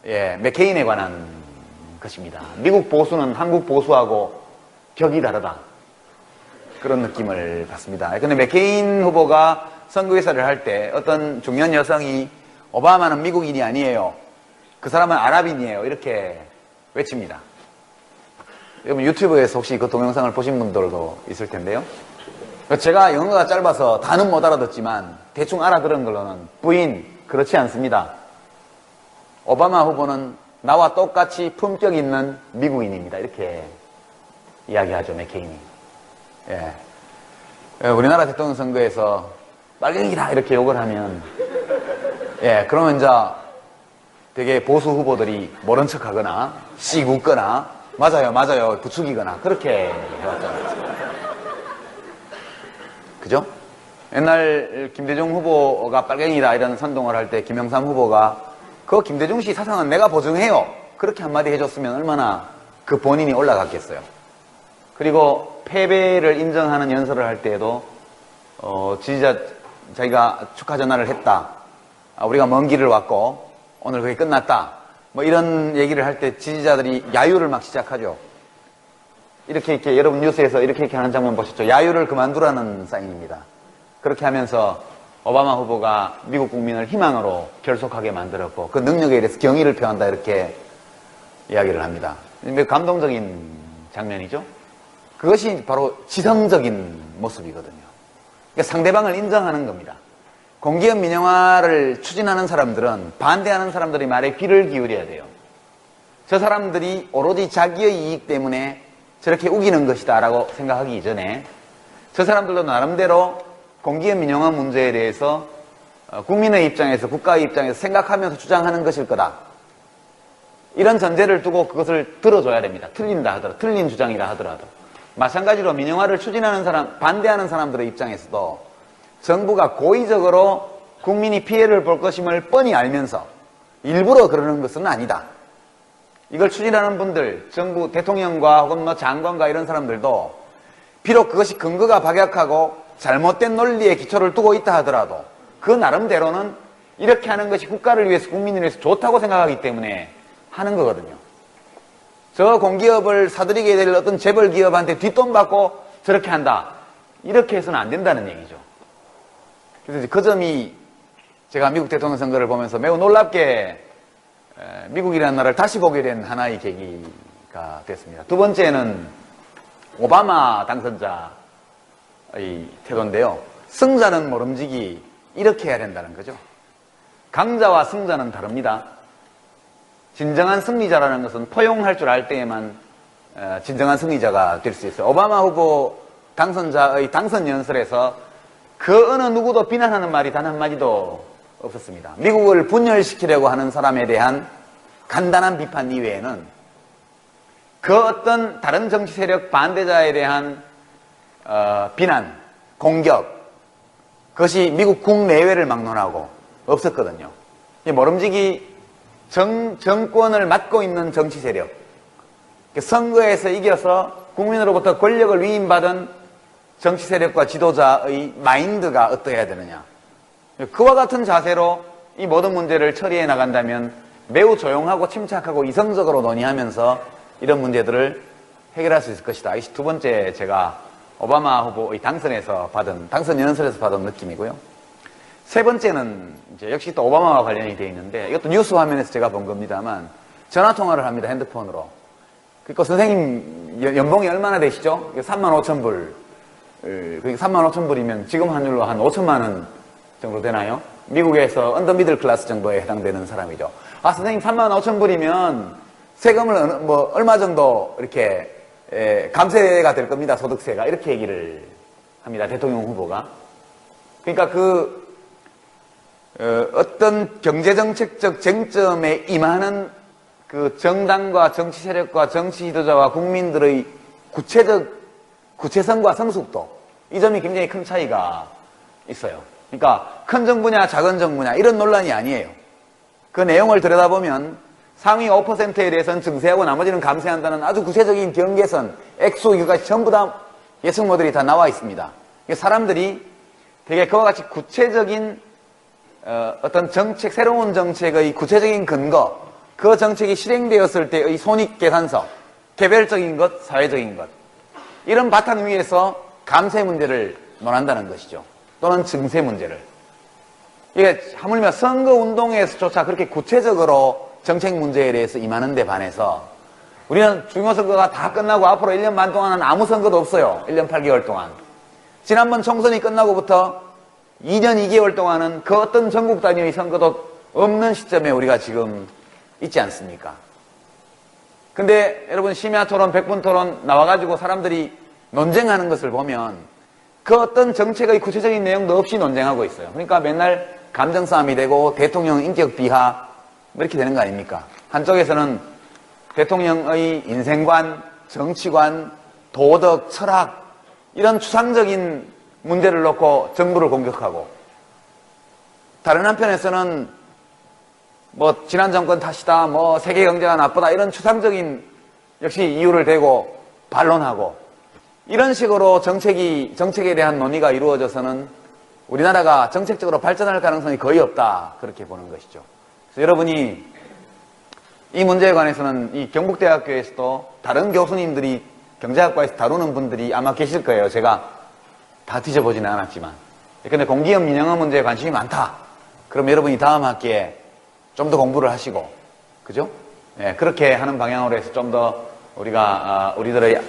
맥케인에 관한 것입니다. 미국 보수는 한국 보수하고 격이 다르다, 그런 느낌을 받습니다. 근데 맥케인 후보가 선거유세를 할 때 어떤 중년 여성이 오바마는 미국인이 아니에요, 그 사람은 아랍인이에요, 이렇게 외칩니다. 여러분 유튜브에서 혹시 그 동영상을 보신 분들도 있을 텐데요. 제가 영어가 짧아서 다는 못 알아듣지만 대충 알아들은 걸로는 부인, 그렇지 않습니다. 오바마 후보는 나와 똑같이 품격 있는 미국인입니다, 이렇게 이야기하죠, 맥케인이. 우리나라 대통령 선거에서 빨갱이다 이렇게 욕을 하면 그러면 이제 되게 보수 후보들이 모른 척 하거나 씩 웃거나 맞아요 부추기거나 그렇게 해왔잖아요. 그죠? 옛날 김대중 후보가 빨갱이다 이런 선동을 할 때 김영삼 후보가 그 김대중 씨 사상은 내가 보증해요, 그렇게 한마디 해줬으면 얼마나 그 본인이 올라갔겠어요. 그리고 패배를 인정하는 연설을 할 때에도 지지자 자기가 축하 전화를 했다, 우리가 먼 길을 왔고 오늘 그게 끝났다, 뭐 이런 얘기를 할 때 지지자들이 야유를 막 시작하죠. 이렇게 여러분 뉴스에서 이렇게 하는 장면 보셨죠? 야유를 그만두라는 사인입니다. 그렇게 하면서 오바마 후보가 미국 국민을 희망으로 결속하게 만들었고 그 능력에 대해서 경의를 표한다, 이렇게 이야기를 합니다. 매우 감동적인 장면이죠. 그것이 바로 지성적인 모습이거든요. 그러니까 상대방을 인정하는 겁니다. 공기업 민영화를 추진하는 사람들은 반대하는 사람들의 말에 귀를 기울여야 돼요. 저 사람들이 오로지 자기의 이익 때문에 저렇게 우기는 것이다 라고 생각하기 이전에 저 사람들도 나름대로 공기업 민영화 문제에 대해서 국민의 입장에서, 국가의 입장에서 생각하면서 주장하는 것일 거다, 이런 전제를 두고 그것을 들어줘야 됩니다. 틀린다 하더라도, 틀린 주장이라 하더라도. 마찬가지로 민영화를 추진하는 사람, 반대하는 사람들의 입장에서도 정부가 고의적으로 국민이 피해를 볼 것임을 뻔히 알면서 일부러 그러는 것은 아니다. 이걸 추진하는 분들, 정부 대통령과 혹은 뭐 장관과 이런 사람들도 비록 그것이 근거가 박약하고 잘못된 논리에 기초를 두고 있다 하더라도 그 나름대로는 이렇게 하는 것이 국가를 위해서, 국민을 위해서 좋다고 생각하기 때문에 하는 거거든요. 저 공기업을 사들이게 될 어떤 재벌 기업한테 뒷돈 받고 저렇게 한다, 이렇게 해서는 안 된다는 얘기죠. 그래서 그 점이 제가 미국 대통령 선거를 보면서 매우 놀랍게 미국이라는 나라를 다시 보게 된 하나의 계기가 됐습니다. 두 번째는 오바마 당선자의 태도인데요. 승자는 모름지기, 이렇게 해야 된다는 거죠. 강자와 승자는 다릅니다. 진정한 승리자라는 것은 포용할 줄 알 때에만 진정한 승리자가 될 수 있어요. 오바마 후보 당선자의 당선 연설에서 그 어느 누구도 비난하는 말이 단 한마디도 없었습니다. 미국을 분열시키려고 하는 사람에 대한 간단한 비판 이외에는 그 어떤 다른 정치 세력 반대자에 대한 비난, 공격, 그것이 미국 국내외를 막론하고 없었거든요. 모름지기 정권을 맡고 있는 정치 세력, 선거에서 이겨서 국민으로부터 권력을 위임받은 정치 세력과 지도자의 마인드가 어떠해야 되느냐, 그와 같은 자세로 이 모든 문제를 처리해 나간다면 매우 조용하고 침착하고 이성적으로 논의하면서 이런 문제들을 해결할 수 있을 것이다. 이것이 두 번째 제가 오바마 후보의 당선 연설에서 받은 느낌이고요. 세 번째는 이제 역시 또 오바마와 관련이 되어 있는데, 이것도 뉴스 화면에서 제가 본 겁니다만, 전화 통화를 합니다, 핸드폰으로. 그러니까 선생님 연봉이 얼마나 되시죠? 35,000불. 35,000불이면 지금 환율로 한 5천만 원 정도 되나요? 미국에서 언더 미들 클래스 정도에 해당되는 사람이죠. 아, 선생님 35,000불이면 세금을 얼마 정도 이렇게 감세가 될 겁니다, 소득세가. 이렇게 얘기를 합니다, 대통령 후보가. 그러니까 어떤 경제정책적 쟁점에 임하는 그 정당과 정치 세력과 정치 지도자와 국민들의 구체성과 성숙도, 이 점이 굉장히 큰 차이가 있어요. 그러니까 큰 정부냐 작은 정부냐 이런 논란이 아니에요. 그 내용을 들여다보면 상위 5%에 대해서는 증세하고 나머지는 감세한다는 아주 구체적인 경계선, 액수, 이것까지 전부 다 예측 모델이 다 나와 있습니다. 사람들이 되게 그와 같이 구체적인 어떤 정책, 새로운 정책의 구체적인 근거, 그 정책이 실행되었을 때의 손익계산서, 개별적인 것, 사회적인 것, 이런 바탕 위에서 감세 문제를 논한다는 것이죠. 또는 증세 문제를. 이게 하물며 선거운동에서조차 그렇게 구체적으로 정책 문제에 대해서 임하는 데 반해서 우리는 중요선거가 다 끝나고 앞으로 1년 반 동안은 아무 선거도 없어요. 1년 8개월 동안. 지난번 총선이 끝나고부터 2년 2개월 동안은 그 어떤 전국 단위의 선거도 없는 시점에 우리가 지금 있지 않습니까? 근데 여러분 심야 토론, 100분 토론 나와가지고 사람들이 논쟁하는 것을 보면 그 어떤 정책의 구체적인 내용도 없이 논쟁하고 있어요. 그러니까 맨날 감정 싸움이 되고 대통령 인격 비하 뭐 이렇게 되는 거 아닙니까? 한쪽에서는 대통령의 인생관, 정치관, 도덕, 철학 이런 추상적인 문제를 놓고 정부를 공격하고 다른 한편에서는 뭐 지난 정권 탓이다, 뭐 세계 경제가 나쁘다 이런 추상적인 역시 이유를 대고 반론하고 이런 식으로 정책에 대한 논의가 이루어져서는 우리나라가 정책적으로 발전할 가능성이 거의 없다 그렇게 보는 것이죠. 그래서 여러분이 이 문제에 관해서는 이 경북대학교에서도 다른 교수님들이 경제학과에서 다루는 분들이 아마 계실 거예요. 제가 다 뒤져보지는 않았지만. 근데 공기업 민영화 문제에 관심이 많다. 그럼 여러분이 다음 학기에 좀 더 공부를 하시고, 그죠? 예, 그렇게 하는 방향으로 해서 좀 더 우리들의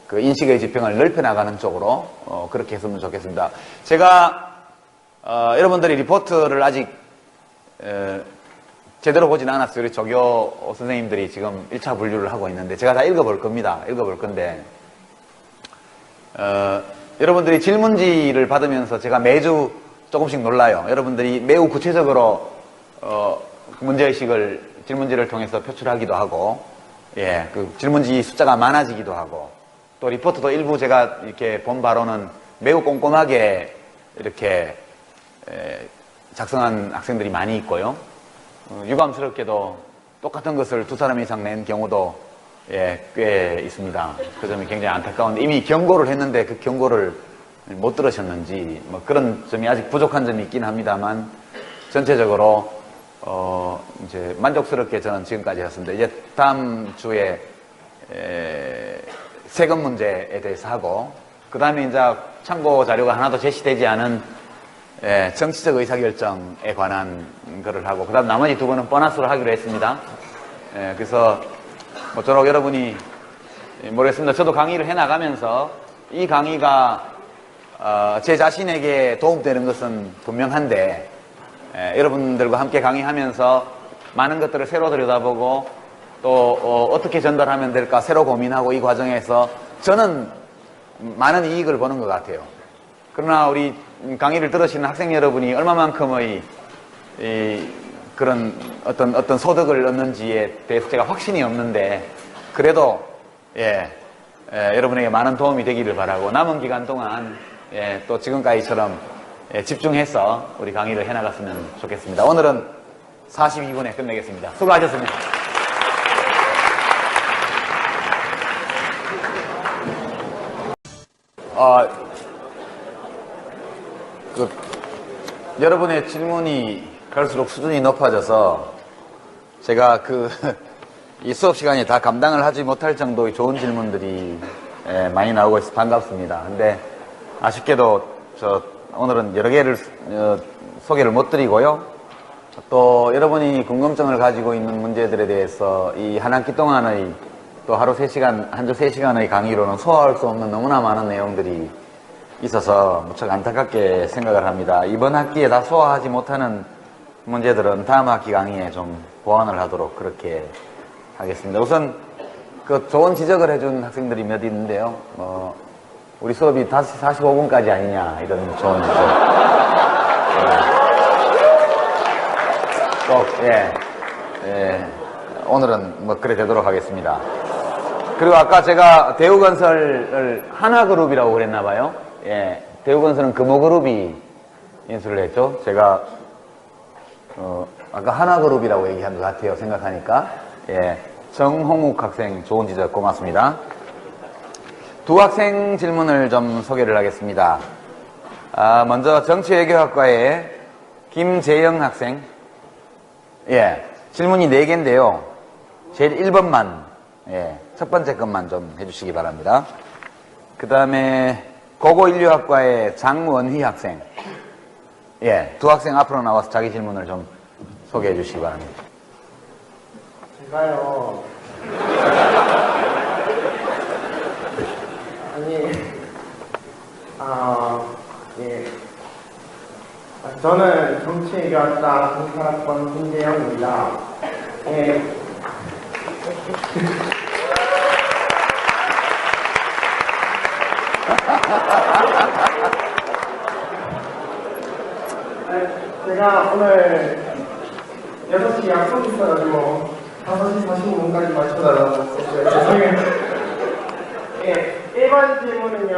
그 인식의 지평을 넓혀나가는 쪽으로, 그렇게 했으면 좋겠습니다. 제가, 여러분들이 리포트를 아직, 제대로 보진 않았어요. 우리 조교 선생님들이 지금 1차 분류를 하고 있는데, 제가 다 읽어볼 겁니다. 읽어볼 건데, 여러분들이 질문지를 받으면서 제가 매주 조금씩 놀라요. 여러분들이 매우 구체적으로, 문제의식을 질문지를 통해서 표출하기도 하고, 예, 그 질문지 숫자가 많아지기도 하고, 또 리포트도 일부 제가 이렇게 본 바로는 매우 꼼꼼하게 이렇게 작성한 학생들이 많이 있고요. 유감스럽게도 똑같은 것을 두 사람 이상 낸 경우도 예, 꽤 있습니다. 그 점이 굉장히 안타까운데 이미 경고를 했는데 그 경고를 못 들으셨는지 뭐 그런 점이 아직 부족한 점이 있긴 합니다만 전체적으로 이제 만족스럽게 저는 지금까지 했습니다. 이제 다음 주에 세금 문제에 대해서 하고 그 다음에 이제 참고 자료가 하나도 제시되지 않은 정치적 의사결정에 관한 거를 하고 그 다음 나머지 두 번은 보너스로 하기로 했습니다. 그래서 모쪼록 여러분이 모르겠습니다. 저도 강의를 해나가면서 이 강의가 제 자신에게 도움되는 것은 분명한데 여러분들과 함께 강의하면서 많은 것들을 새로 들여다보고 또 어떻게 전달하면 될까 새로 고민하고 이 과정에서 저는 많은 이익을 보는 것 같아요. 그러나 우리 강의를 들으시는 학생 여러분이 얼마만큼의 그런 어떤 소득을 얻는지에 대해서 제가 확신이 없는데 그래도 여러분에게 많은 도움이 되기를 바라고 남은 기간 동안 또 지금까지처럼 집중해서 우리 강의를 해나갔으면 좋겠습니다. 오늘은 42분에 끝내겠습니다. 수고하셨습니다. 여러분의 질문이 갈수록 수준이 높아져서 제가 이 수업 시간에 다 감당을 하지 못할 정도의 좋은 질문들이 많이 나오고 있어서 반갑습니다. 근데 아쉽게도 오늘은 여러 개를 소개를 못 드리고요. 또 여러분이 궁금증을 가지고 있는 문제들에 대해서 이 한 학기 동안의 또 하루 3시간, 한 주 3시간의 강의로는 소화할 수 없는 너무나 많은 내용들이 있어서 무척 안타깝게 생각을 합니다. 이번 학기에 다 소화하지 못하는 문제들은 다음 학기 강의에 좀 보완을 하도록 그렇게 하겠습니다. 우선 그 좋은 지적을 해준 학생들이 몇 있는데요. 우리 수업이 다시 45분까지 아니냐 이런 좋은 지적. 꼭 오늘은 뭐 그래 되도록 하겠습니다. 그리고 아까 제가 대우건설을 하나그룹이라고 그랬나봐요. 대우건설은 금호그룹이 인수를 했죠. 제가 아까 하나그룹이라고 얘기한 것 같아요. 생각하니까. 예, 정홍욱 학생 좋은 지적 고맙습니다. 두 학생 질문을 좀 소개를 하겠습니다. 먼저 정치외교학과의 김재영 학생. 예, 질문이 4개인데요. 제일 1번만, 예, 첫 번째 것만 좀 해주시기 바랍니다. 그 다음에 고고인류학과의 장원휘 학생. 예, 두 학생 앞으로 나와서 자기 질문을 좀 소개해 주시기 바랍니다. 제가요. 아니, 예. 저는 정치외교학과 공사학번 김재영입니다. 예. 제가 오늘 6시 약속이 있어가지고 5시 45분까지 맞춰달라고 했어요. 죄송해요. 예, 1번 질문은요.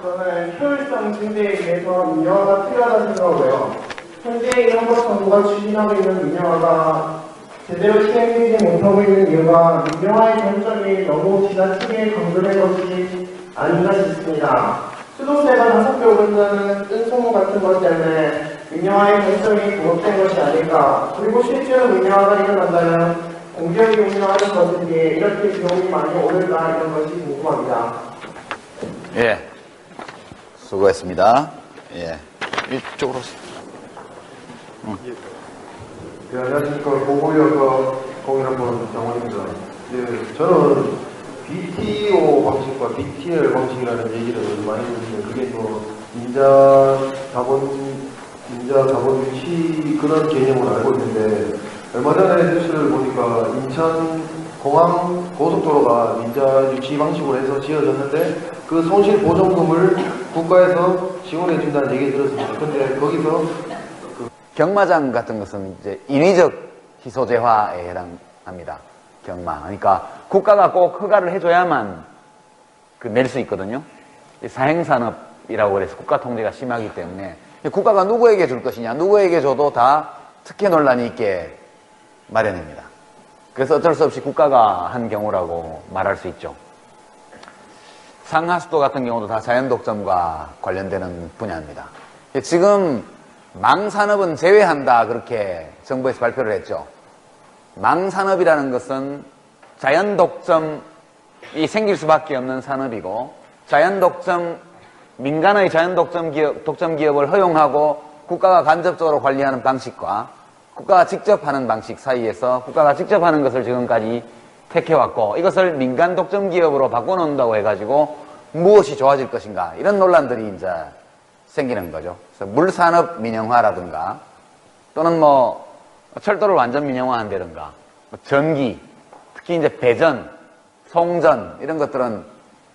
저는 효율성 증대에 위해서 민영화가 필요하다고 생각하고요. 현재 현법 정부가 추진하고 있는 민영화가 제대로 시행되지 못하고 있는 이유가 민영화의 관점이 너무 지나치게 강조된 것이 아닌가 싶습니다. 수도세가 5배 오른다는 뜬소문 같은 것 때문에 민영화의 관점이 부각된 것이 아닐까. 그리고 실제로 민영화가 일어난다면 공기업이 운영하는 것인지 이렇게 비용이 많이 오를까 이런 것이 궁금합니다. 예, 수고했습니다. 예, 이쪽으로 오세요. 네, 안녕하십니까. 고고학과 공인학번 장원입니다. 네, 저는 BTO 방식과 BTL 방식이라는 얘기를 많이 듣는데 그게 뭐 민자 자본 유치 그런 개념을 알고 있는데 얼마 전에 뉴스를 보니까 인천 공항 고속도로가 민자 유치 방식으로 해서 지어졌는데 그 손실 보전금을 국가에서 지원해 준다는 얘기 들었습니다. 근데 거기서 경마장 같은 것은 이제 인위적 희소재화에 해당합니다. 경마. 그러니까 국가가 꼭 허가를 해줘야만 낼 수 있거든요. 사행산업이라고 해서 국가 통제가 심하기 때문에 국가가 누구에게 줄 것이냐, 누구에게 줘도 다 특혜 논란이 있게 마련입니다. 그래서 어쩔 수 없이 국가가 한 경우라고 말할 수 있죠. 상하수도 같은 경우도 다 자연독점과 관련되는 분야입니다. 지금 망산업은 제외한다 그렇게 정부에서 발표를 했죠. 망산업이라는 것은 자연독점이 생길 수밖에 없는 산업이고 민간의 독점 기업을 허용하고 국가가 간접적으로 관리하는 방식과 국가가 직접 하는 방식 사이에서 국가가 직접 하는 것을 지금까지 택해왔고 이것을 민간 독점 기업으로 바꿔놓는다고 해가지고 무엇이 좋아질 것인가 이런 논란들이 이제 생기는 거죠. 그래서 물산업 민영화라든가 또는 뭐 철도를 완전 민영화한다든가 전기, 특히 이제 배전, 송전 이런 것들은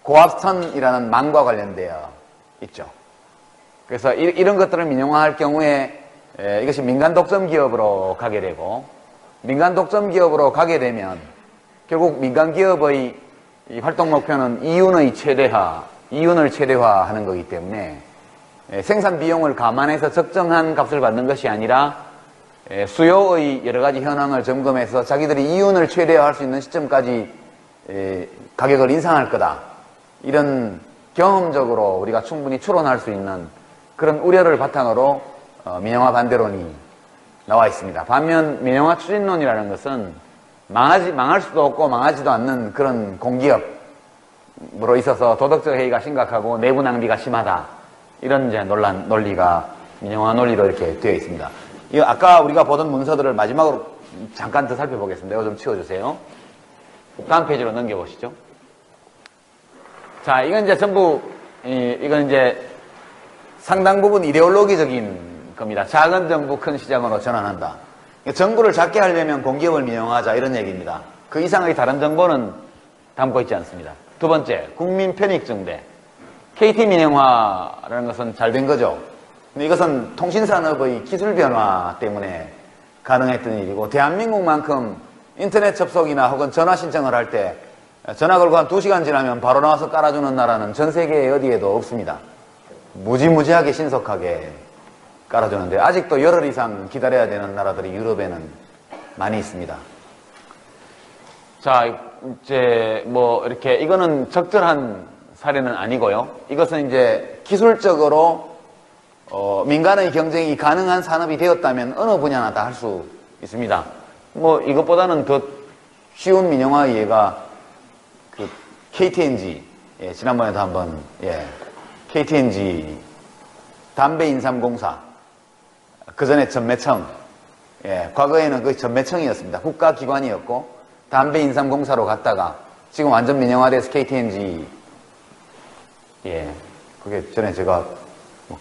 고압선이라는 망과 관련되어 있죠. 그래서 이런 것들을 민영화할 경우에 이것이 민간 독점 기업으로 가게 되고 민간 독점 기업으로 가게 되면 결국 민간 기업의 이 활동 목표는 이윤을 최대화하는 거기 때문에 생산 비용을 감안해서 적정한 값을 받는 것이 아니라 수요의 여러 가지 현황을 점검해서 자기들이 이윤을 최대화할 수 있는 시점까지 가격을 인상할 거다. 이런 경험적으로 우리가 충분히 추론할 수 있는 그런 우려를 바탕으로 민영화 반대론이 나와 있습니다. 반면 민영화 추진론이라는 것은 망할 수도 없고 망하지도 않는 그런 공기업으로 있어서 도덕적 해이가 심각하고 내부 낭비가 심하다. 이런 이제 논리가 민영화 논리로 이렇게 되어 있습니다. 이거 아까 우리가 보던 문서들을 마지막으로 잠깐 더 살펴보겠습니다. 이거 좀 치워주세요. 다음 페이지로 넘겨보시죠. 자, 이건 이제 전부, 이건 이제 상당 부분 이데올로기적인 겁니다. 작은 정부 큰 시장으로 전환한다. 정부를 작게 하려면 공기업을 민영화하자 이런 얘기입니다. 그 이상의 다른 정보는 담고 있지 않습니다. 두 번째, 국민 편익 증대. KT 민영화라는 것은 잘 된 거죠. 근데 이것은 통신산업의 기술 변화 때문에 가능했던 일이고 대한민국만큼 인터넷 접속이나 혹은 전화 신청을 할 때 전화 걸고 한 2시간 지나면 바로 나와서 깔아주는 나라는 전 세계에 어디에도 없습니다. 무지무지하게 신속하게 깔아주는데 아직도 열흘 이상 기다려야 되는 나라들이 유럽에는 많이 있습니다. 자, 이제 뭐 이렇게 이거는 적절한 사례는 아니고요. 이것은 이제 기술적으로 민간의 경쟁이 가능한 산업이 되었다면 어느 분야나 다 할 수 있습니다. 뭐 이것보다는 더 쉬운 민영화 예가 그 KTNG, 예, 지난번에도 한번, 예, KTNG 담배인삼공사, 그 전에 전매청, 예, 과거에는 그 전매청이었습니다. 국가기관이었고 담배인삼공사로 갔다가 지금 완전 민영화돼서 KTNG, 예, 그게 전에 제가 뭐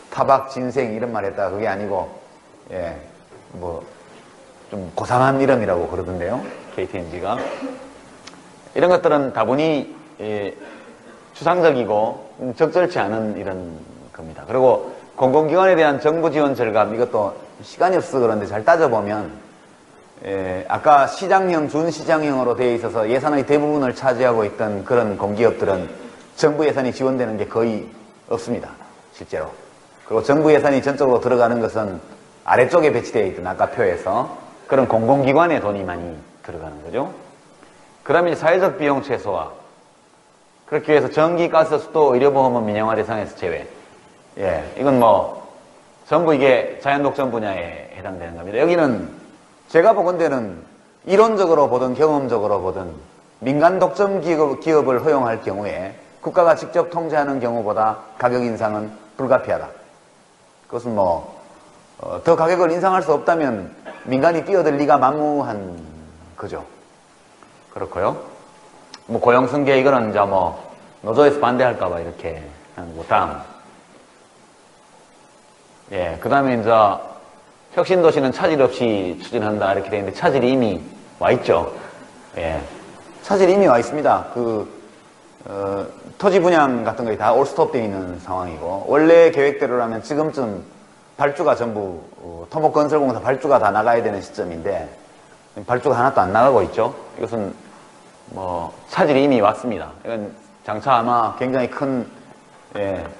타박 진생 이런 말 했다가 그게 아니고, 예, 뭐 좀 고상한 이름이라고 그러던데요. KTNG가. 이런 것들은 다분히 추상적이고 적절치 않은 이런 겁니다. 그리고 공공기관에 대한 정부 지원 절감, 이것도 시간이 없어서 그런데 잘 따져보면 아까 시장형, 준시장형으로 되어 있어서 예산의 대부분을 차지하고 있던 그런 공기업들은 정부 예산이 지원되는 게 거의 없습니다. 실제로. 그리고 정부 예산이 전적으로 들어가는 것은 아래쪽에 배치되어 있던 아까 표에서 그런 공공기관에 돈이 많이 들어가는 거죠. 그 다음에 사회적 비용 최소화. 그렇게 해서 전기, 가스, 수도, 의료보험은 민영화 대상에서 제외. 예, 이건 뭐 전부 이게 자연독점 분야에 해당되는 겁니다. 여기는 제가 보건대는 이론적으로 보든 경험적으로 보든 민간 독점 기업을 허용할 경우에 국가가 직접 통제하는 경우보다 가격 인상은 불가피하다. 그것은 뭐 더 가격을 인상할 수 없다면 민간이 뛰어들 리가 만무한 거죠. 그렇고요. 뭐 고용승계 이거는 이제 뭐 노조에서 반대할까봐 이렇게 하는 거. 다음. 예, 그 다음에 이제 혁신도시는 차질 없이 추진한다 이렇게 되어 있는데 차질이 이미 와 있죠. 예, 차질이 이미 와 있습니다. 토지 분양 같은 것이 다 올스톱 되어 있는 상황이고 원래 계획대로라면 지금쯤 발주가 전부 토목건설공사 발주가 다 나가야 되는 시점인데 발주가 하나도 안 나가고 있죠. 이것은 뭐 차질이 이미 왔습니다. 이건 장차 아마 굉장히 큰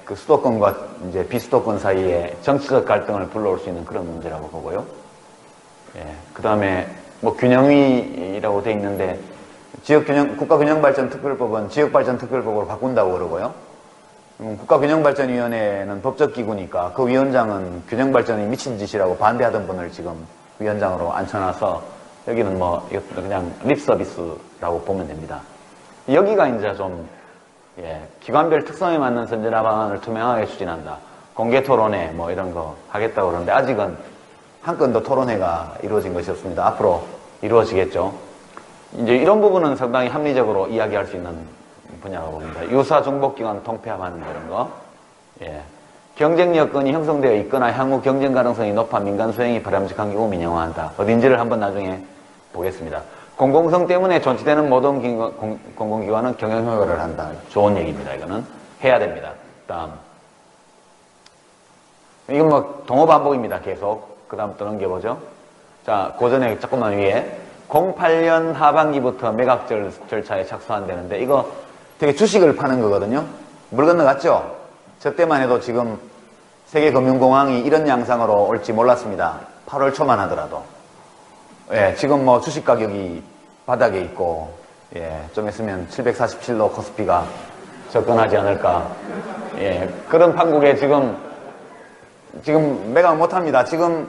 그 수도권과 이제 비수도권 사이에 정치적 갈등을 불러올 수 있는 그런 문제라고 보고요. 예, 그 다음에 뭐 균형위라고 돼 있는데 국가균형발전특별법은 지역발전특별법으로 바꾼다고 그러고요. 국가균형발전위원회는 법적기구니까 그 위원장은 균형발전이 미친 짓이라고 반대하던 분을 지금 위원장으로 앉혀놔서 여기는 뭐 이것도 그냥 립서비스라고 보면 됩니다. 여기가 이제 좀 기관별 특성에 맞는 선진화 방안을 투명하게 추진한다. 공개 토론회 뭐 이런 거 하겠다고 그러는데 아직은 한 건도 토론회가 이루어진 것이 없습니다. 앞으로 이루어지겠죠. 이제 이런 부분은 상당히 합리적으로 이야기할 수 있는 분야라고 봅니다. 유사 중복기관 통폐합하는 그런 거. 예. 경쟁 여건이 형성되어 있거나 향후 경쟁 가능성이 높아 민간 수행이 바람직한 경우 민영화한다. 어딘지를 한번 나중에 보겠습니다. 공공성 때문에 존치되는 모든 공공기관은 경영효과를 한다. 좋은 얘기입니다. 이거는 해야 됩니다. 다음. 이건 뭐 동호 반복입니다. 계속. 그 다음 또 넘겨보죠. 자, 그 전에 조금만 위에 08년 하반기부터 매각 절차에 착수한다는데 이거 되게 주식을 파는 거거든요. 물 건너갔죠? 저 때만 해도 지금 세계금융공황이 이런 양상으로 올지 몰랐습니다. 8월 초만 하더라도. 예, 지금 뭐 주식 가격이 바닥에 있고, 예, 좀 있으면 747로 코스피가 접근하지 않을까. 예, 그런 판국에 지금 매각 못 합니다. 지금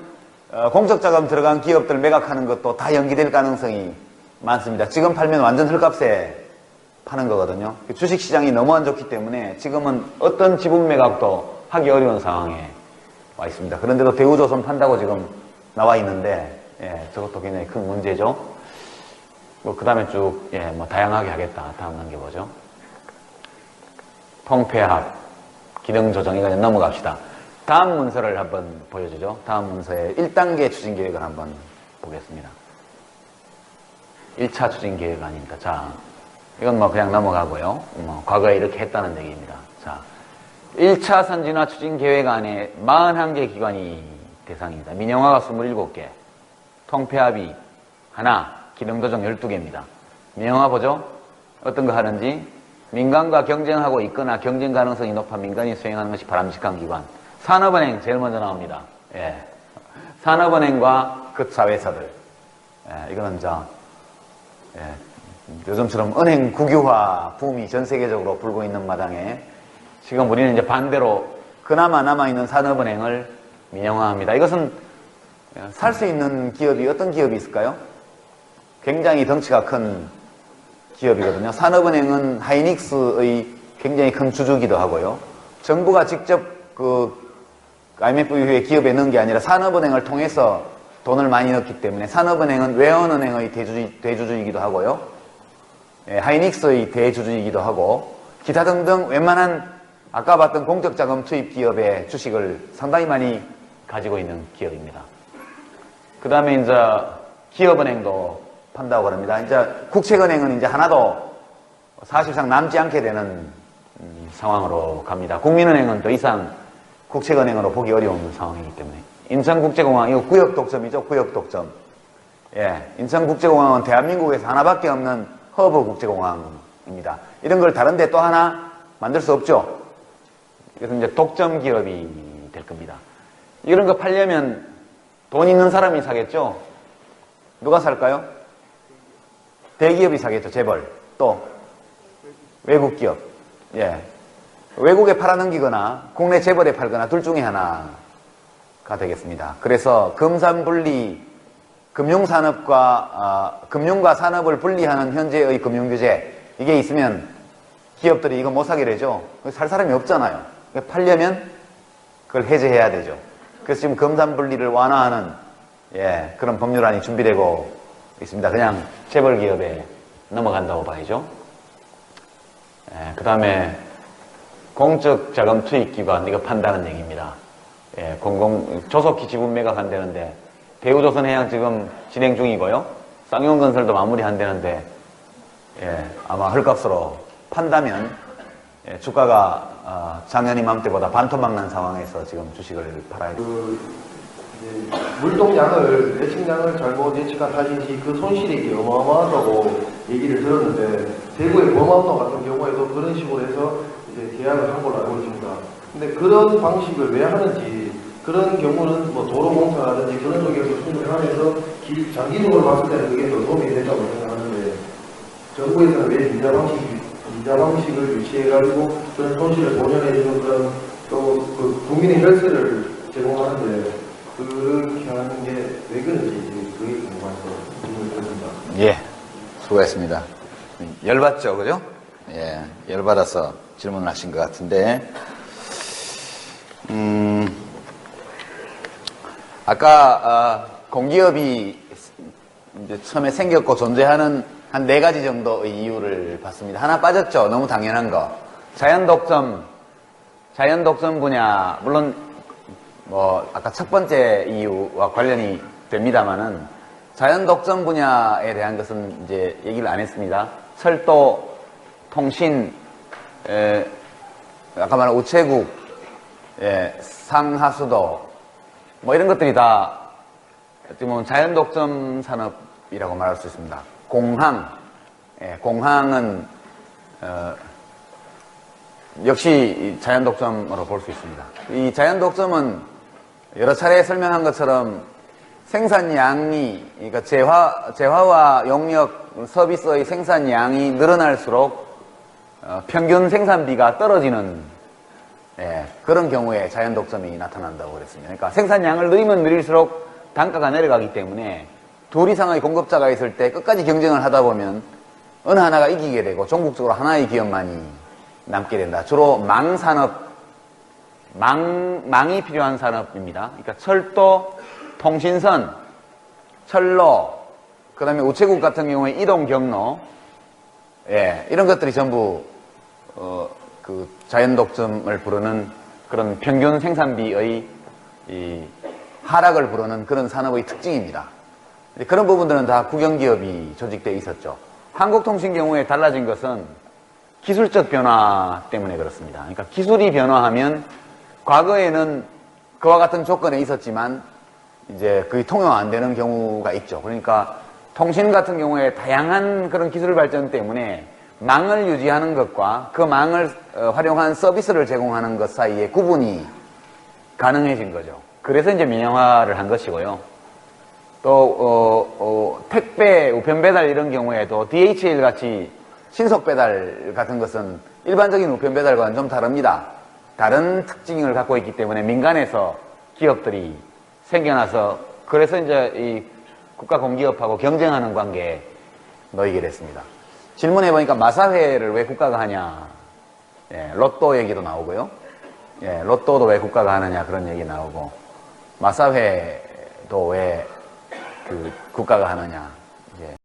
공적 자금 들어간 기업들 매각하는 것도 다 연기될 가능성이 많습니다. 지금 팔면 완전 헐값에 파는 거거든요. 주식 시장이 너무 안 좋기 때문에 지금은 어떤 지분 매각도 하기 어려운 상황에 와 있습니다. 그런데도 대우조선 판다고 지금 나와 있는데, 예, 저것도 굉장히 큰 문제죠. 그 다음에 쭉, 예, 뭐 다양하게 하겠다. 다음 넘겨보죠. 통폐합, 기능조정, 이거 넘어갑시다. 다음 문서를 한번 보여주죠. 다음 문서의 1단계 추진 계획을 한번 보겠습니다. 1차 추진 계획 아닙니다. 자, 이건 뭐 그냥 넘어가고요. 과거에 이렇게 했다는 얘기입니다. 자, 1차 선진화 추진 계획 안에 41개 기관이 대상입니다. 민영화가 27개, 통폐합이 하나, 기능조정 12개입니다. 민영화 보죠? 어떤 거 하는지. 민간과 경쟁하고 있거나 경쟁 가능성이 높아 민간이 수행하는 것이 바람직한 기관. 산업은행 제일 먼저 나옵니다. 예. 산업은행과 그 사회사들. 예, 이거는 예, 요즘처럼 은행 국유화 붐이 전 세계적으로 불고 있는 마당에 지금 우리는 이제 반대로 그나마 남아있는 산업은행을 민영화합니다. 이것은 살 수 있는 기업이 어떤 기업이 있을까요? 굉장히 덩치가 큰 기업이거든요. 산업은행은 하이닉스의 굉장히 큰 주주기도 하고요. 정부가 직접 그 IMF 이후에 기업에 넣은 게 아니라 산업은행을 통해서 돈을 많이 넣기 때문에 산업은행은 외환은행의 대주주이기도 하고요. 예, 하이닉스의 대주주이기도 하고 기타 등등 웬만한 아까 봤던 공적자금 투입 기업의 주식을 상당히 많이 가지고 있는 기업입니다. 그 다음에 이제 기업은행도 판다고 그럽니다. 이제 국책은행은 이제 하나도 사실상 남지 않게 되는 상황으로 갑니다. 국민은행은 더 이상 국책은행으로 보기 어려운 상황이기 때문에. 인천국제공항, 이거 구역 독점이죠, 구역 독점. 예, 인천국제공항은 대한민국에서 하나밖에 없는 허브 국제공항입니다. 이런 걸 다른데 또 하나 만들 수 없죠. 그래서 이제 독점 기업이 될 겁니다. 이런 거 팔려면 돈 있는 사람이 사겠죠? 누가 살까요? 대기업이 사겠죠, 재벌. 또, 외국 기업. 예. 외국에 팔아넘기거나 국내 재벌에 팔거나 둘 중에 하나가 되겠습니다. 그래서 금산분리, 금융과 산업을 분리하는 현재의 금융규제, 이게 있으면 기업들이 이거 못 사게 되죠. 살 사람이 없잖아요. 팔려면 그걸 해제해야 되죠. 그래서 지금 금산분리를 완화하는 예, 그런 법률안이 준비되고 있습니다. 그냥 재벌 기업에 넘어간다고 봐야죠. 예, 그 다음에 공적 자금 투입 기관 이거 판다는 얘기입니다. 예, 조속히 지분 매각한다는데 대우조선해양 지금 진행 중이고요. 쌍용건설도 마무리 한다는데 예, 아마 헐값으로 판다면 예, 주가가 작년 이맘때보다 반토막 난 상황에서 지금 주식을 팔아야 돼요. 물동량을, 예측량을 잘못 예측한 탓인지 그 손실액이 어마어마하다고 얘기를 들었는데 대구의 범합로 같은 경우에도 그런 식으로 해서 이제 계약을 한 걸로 알고 있습니다. 근데 그런 방식을 왜 하는지, 그런 경우는 뭐 도로공사라든지 그런 쪽에서 수행을 하면서 장기적으로 봤을 때는 그게 더 도움이 된다고 생각하는데 정부에서는 왜 이자 방식을 유치해가지고 그런 손실을 보전해주는 그런 또 그 국민의 혈세를 제공하는데 그렇게 하는 게 왜 그런지 그게 궁금해서 질문을 드립니다. 예, 수고했습니다. 열받죠, 그죠? 예, 열받아서 질문을 하신 것 같은데, 아까 공기업이 이제 처음에 생겼고 존재하는 한 4가지 정도의 이유를 봤습니다. 하나 빠졌죠. 너무 당연한 거. 자연독점 분야, 물론 뭐 아까 첫 번째 이유와 관련이 됩니다만은 자연독점 분야에 대한 것은 이제 얘기를 안 했습니다. 철도, 통신, 아까 말한 우체국, 상하수도, 뭐 이런 것들이 다 어떻게 보면 자연독점 산업이라고 말할 수 있습니다. 공항, 공항은 역시 자연독점으로 볼 수 있습니다. 이 자연독점은 여러 차례 설명한 것처럼 생산량이, 그러니까 재화와 용역 서비스의 생산량이 늘어날수록 평균 생산비가 떨어지는 그런 경우에 자연독점이 나타난다고 그랬습니다. 그러니까 생산량을 늘리면 늘릴수록 단가가 내려가기 때문에 둘 이상의 공급자가 있을 때 끝까지 경쟁을 하다 보면 어느 하나가 이기게 되고 종국적으로 하나의 기업만이 남게 된다. 주로 망이 필요한 산업입니다. 그러니까 철도, 통신선, 철로, 그 다음에 우체국 같은 경우에 이동 경로, 이런 것들이 전부 그 자연독점을 부르는 그런 평균 생산비의 이 하락을 부르는 그런 산업의 특징입니다. 그런 부분들은 다 국영기업이 조직되어 있었죠. 한국통신 경우에 달라진 것은 기술적 변화 때문에 그렇습니다. 그러니까 기술이 변화하면 과거에는 그와 같은 조건에 있었지만 이제 그게 통용 안 되는 경우가 있죠. 그러니까 통신 같은 경우에 다양한 그런 기술 발전 때문에 망을 유지하는 것과 그 망을 활용한 서비스를 제공하는 것 사이에 구분이 가능해진 거죠. 그래서 이제 민영화를 한 것이고요. 또 택배, 우편 배달 이런 경우에도 DHL 같이 신속 배달 같은 것은 일반적인 우편 배달과는 좀 다릅니다. 다른 특징을 갖고 있기 때문에 민간에서 기업들이 생겨나서 그래서 이제 이 국가 공기업하고 경쟁하는 관계에 놓이게 됐습니다. 질문해 보니까 마사회를 왜 국가가 하냐, 예, 로또 얘기도 나오고요. 예, 로또도 왜 국가가 하느냐 그런 얘기 나오고, 마사회도 왜 국가가 하느냐.